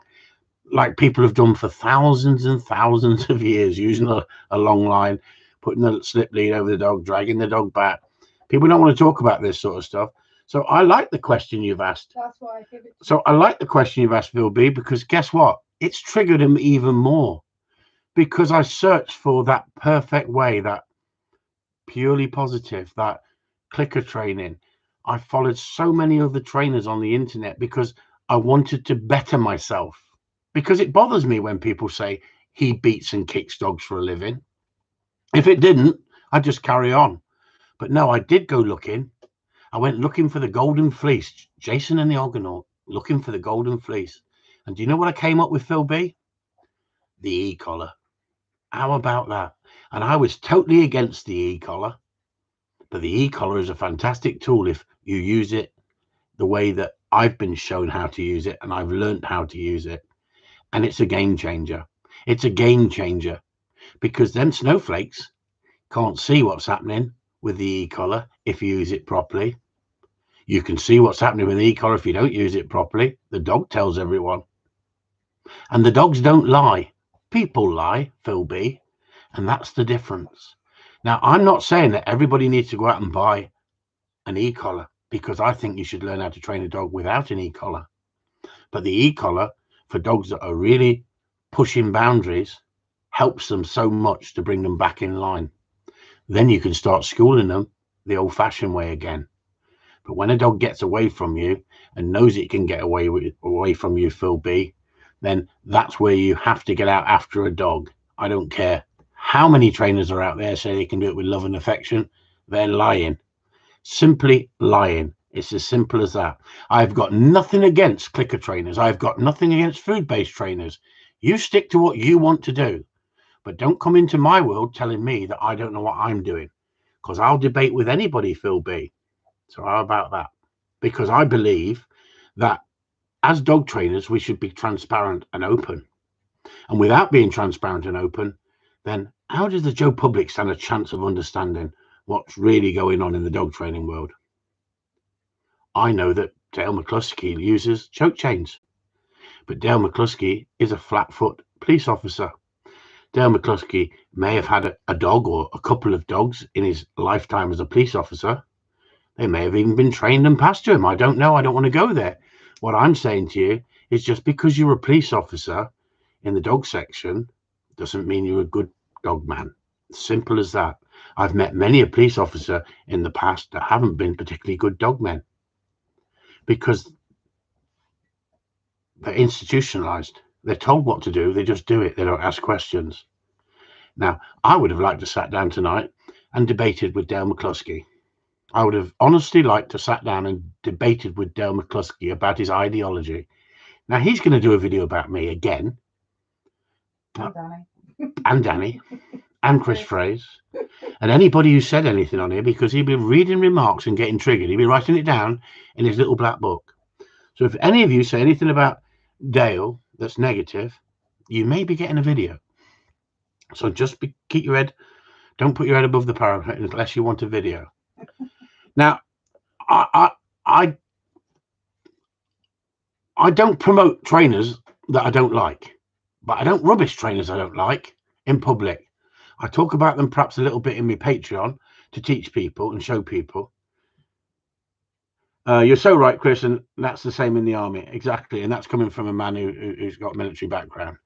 like people have done for thousands and thousands of years, using a long line, putting the slip lead over the dog, dragging the dog back. People don't want to talk about this sort of stuff. So I like the question you've asked. That's why I give it. So I like the question you've asked, Phil B, because guess what? It's triggered him even more. Because I searched for that perfect way, that purely positive, that clicker training. I followed so many other trainers on the internet because I wanted to better myself. Because it bothers me when people say he beats and kicks dogs for a living. If it didn't, I'd just carry on. But no, I did go looking. I went looking for the golden fleece. Jason and the Argonaut, looking for the golden fleece. And do you know what I came up with, Phil B? The e-collar. How about that? And I was totally against the e-collar. But the e-collar is a fantastic tool if you use it the way that I've been shown how to use it and I've learned how to use it. And it's a game changer. It's a game changer because them snowflakes can't see what's happening with the e-collar if you use it properly. You can see what's happening with the e-collar if you don't use it properly. The dog tells everyone. And the dogs don't lie. People lie, Phil B. And that's the difference. Now, I'm not saying that everybody needs to go out and buy an e-collar because I think you should learn how to train a dog without an e-collar. But the e-collar for dogs that are really pushing boundaries helps them so much to bring them back in line. Then you can start schooling them the old-fashioned way again. But when a dog gets away from you and knows it can get away from you, Phil B, then that's where you have to get out after a dog. I don't care how many trainers are out there say they can do it with love and affection. They're lying. Simply lying. It's as simple as that. I've got nothing against clicker trainers. I've got nothing against food-based trainers. You stick to what you want to do. But don't come into my world telling me that I don't know what I'm doing. Because I'll debate with anybody, Phil B. So how about that? Because I believe that as dog trainers, we should be transparent and open. And without being transparent and open, then how does the Joe Public stand a chance of understanding what's really going on in the dog training world? I know that Dale McCluskey uses choke chains, but Dale McCluskey is a flat-foot police officer. Dale McCluskey may have had a dog or a couple of dogs in his lifetime as a police officer. They may have even been trained and passed to him. I don't know. I don't want to go there. What I'm saying to you is just because you're a police officer in the dog section doesn't mean you're a good dog man. Simple as that. I've met many a police officer in the past that haven't been particularly good dog men because they're institutionalized. They're told what to do. They just do it. They don't ask questions. Now, I would have liked to sat down tonight and debated with Dale McCluskey. I would have honestly liked to sat down and debated with Dale McCluskey about his ideology. Now, he's going to do a video about me again. And Danny. And Chris Fraze. And anybody who said anything on here, because he'd be reading remarks and getting triggered. He'd be writing it down in his little black book. So if any of you say anything about Dale that's negative, you may be getting a video. So just keep your head. Don't put your head above the parapet unless you want a video. Now, I don't promote trainers that I don't like, but I don't rubbish trainers I don't like in public. I talk about them perhaps a little bit in my Patreon to teach people and show people. You're so right, Chris, and that's the same in the army. Exactly, and that's coming from a man who's got a military background.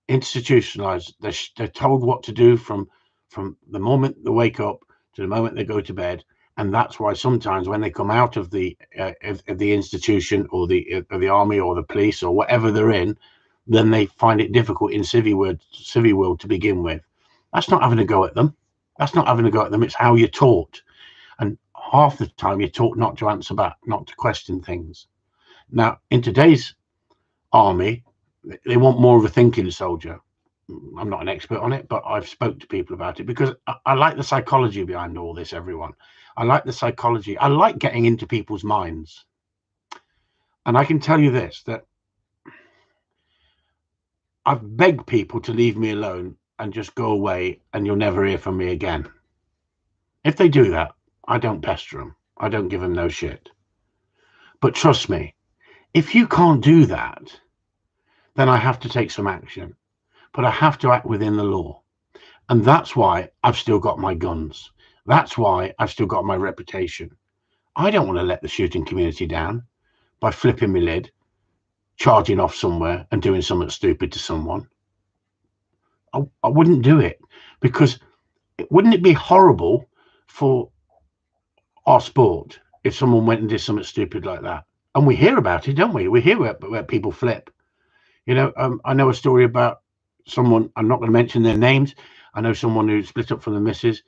Institutionalized. They're told what to do from the moment they wake up to the moment they go to bed, and that's why sometimes when they come out of the institution or the army or the police or whatever they're in, then they find it difficult in civvy world to begin with. That's not having a go at them. That's not having a go at them. It's how you're taught, and half the time you're taught not to answer back, not to question things. Now, in today's army, they want more of a thinking soldier. I'm not an expert on it, but I've spoke to people about it because I like the psychology behind all this, everyone. I like the psychology. I like getting into people's minds. And I can tell you this, that I've begged people to leave me alone and just go away and you'll never hear from me again. If they do that, I don't pester them. I don't give them no shit. But trust me, if you can't do that, then I have to take some action. But I have to act within the law. And that's why I've still got my guns. That's why I've still got my reputation. I don't want to let the shooting community down by flipping my lid, charging off somewhere and doing something stupid to someone. I wouldn't do it, because wouldn't it be horrible for our sport if someone went and did something stupid like that? And we hear about it, don't we? We hear where people flip. You know, I know a story about someone, I'm not going to mention their names. I know someone who split up from the missus.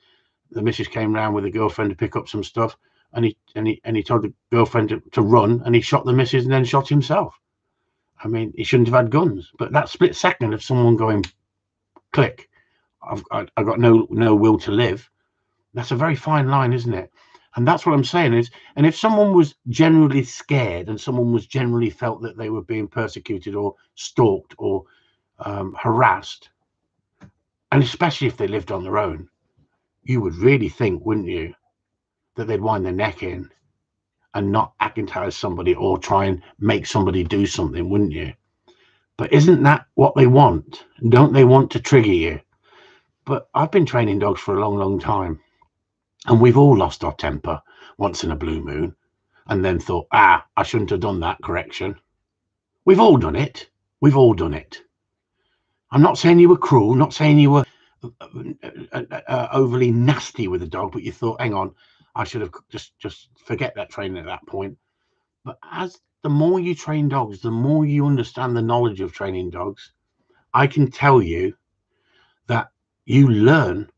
The missus came round with a girlfriend to pick up some stuff, and he told the girlfriend to run, and he shot the missus and then shot himself. I mean, he shouldn't have had guns, but that split second of someone going click, I've got no will to live. That's a very fine line, isn't it? And that's what I'm saying is, and if someone was generally scared and someone was generally felt that they were being persecuted or stalked or harassed, and especially if they lived on their own, you would really think, wouldn't you, that they'd wind their neck in and not agonize somebody or try and make somebody do something, wouldn't you? But isn't that what they want? Don't they want to trigger you? But I've been training dogs for a long, long time, and we've all lost our temper once in a blue moon and then thought, I shouldn't have done that correction. We've all done it. We've all done it. I'm not saying you were cruel, not saying you were overly nasty with the dog, but you thought, hang on, I should have just forget that training at that point. But as the more you train dogs, the more you understand the knowledge of training dogs, I can tell you that you learn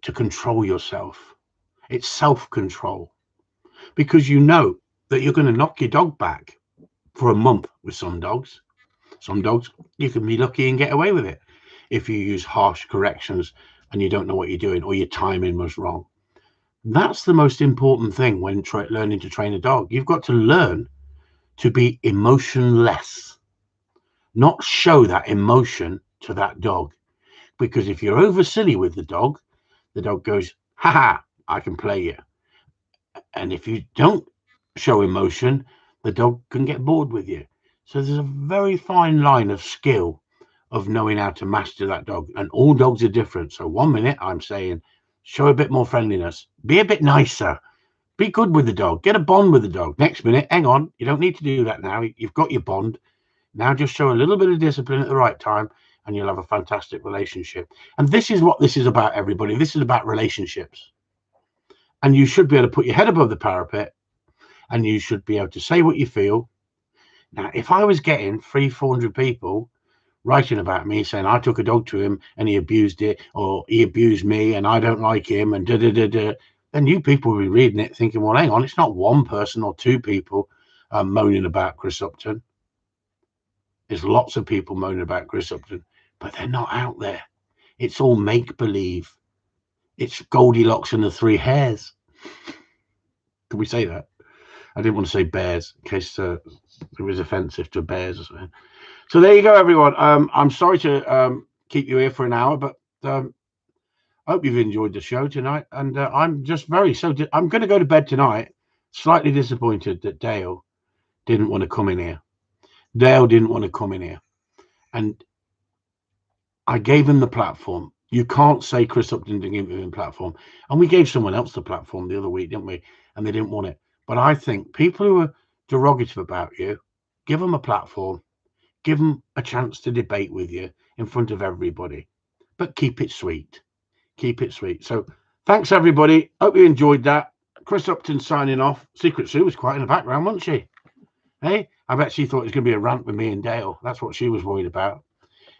to control yourself. It's self-control, because you know that you're going to knock your dog back for a month with some dogs. Some dogs, you can be lucky and get away with it if you use harsh corrections and you don't know what you're doing or your timing was wrong. That's the most important thing when learning to train a dog. You've got to learn to be emotionless, not show that emotion to that dog. Because if you're over silly with the dog goes, ha, I can play you. And if you don't show emotion, the dog can get bored with you. So there's a very fine line of skill of knowing how to master that dog. And all dogs are different. So 1 minute I'm saying, show a bit more friendliness, be a bit nicer, be good with the dog, get a bond with the dog. Next minute, hang on, you don't need to do that now. You've got your bond. Now just show a little bit of discipline at the right time and you'll have a fantastic relationship. And this is what this is about, everybody. This is about relationships. And you should be able to put your head above the parapet and you should be able to say what you feel. Now, if I was getting 300-400 people writing about me saying I took a dog to him and he abused it, or he abused me and I don't like him, and then you people will be reading it thinking, well, hang on, it's not one person or two people moaning about Chris Upton. There's lots of people moaning about Chris Upton, but they're not out there. It's all make-believe. It's Goldilocks and the Three Hairs. Can we say that? I didn't want to say bears in case it was offensive to bears or something. So there you go, everyone. I'm sorry to keep you here for an hour, but I hope you've enjoyed the show tonight. And I'm just I'm going to go to bed tonight, slightly disappointed that Dale didn't want to come in here. Dale didn't want to come in here. And I gave him the platform. You can't say Chris Upton didn't give him the platform. And we gave someone else the platform the other week, didn't we? And they didn't want it. But I think people who are derogative about you, give them a platform, give them a chance to debate with you in front of everybody. But keep it sweet. Keep it sweet. So thanks, everybody. Hope you enjoyed that. Chris Upton signing off. Secret Sue was quite in the background, wasn't she? Hey, I bet she thought it was going to be a rant with me and Dale. That's what she was worried about.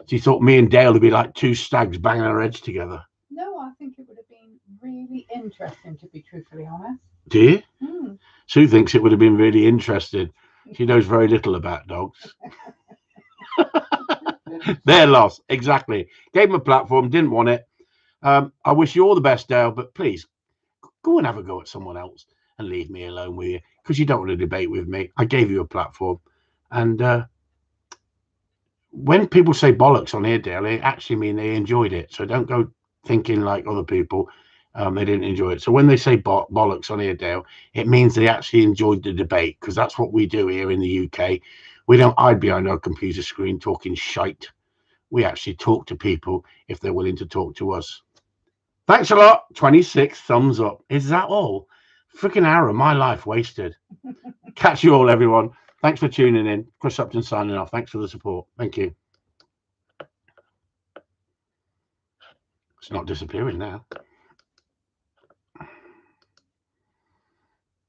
She thought me and Dale would be like two stags banging our heads together. No, I think it would have been really interesting, to be truthfully honest. Do you? Mm. Sue thinks it would have been really interesting. She knows very little about dogs. Their loss, exactly. Gave them a platform, didn't want it. I wish you all the best, Dale, but please go and have a go at someone else and leave me alone with you, because you don't want to debate with me. I gave you a platform. And when people say bollocks on here, Dale, they actually mean they enjoyed it. So don't go thinking like other people they didn't enjoy it. So when they say bollocks on here, Dale, it means they actually enjoyed the debate, because that's what we do here in the UK. We don't hide behind our computer screen talking shite. We actually talk to people if they're willing to talk to us. Thanks a lot. 26 thumbs up. Is that all? Freaking hour of my life wasted. Catch you all, everyone. Thanks for tuning in. Chris Upton signing off. Thanks for the support. Thank you. It's not disappearing now.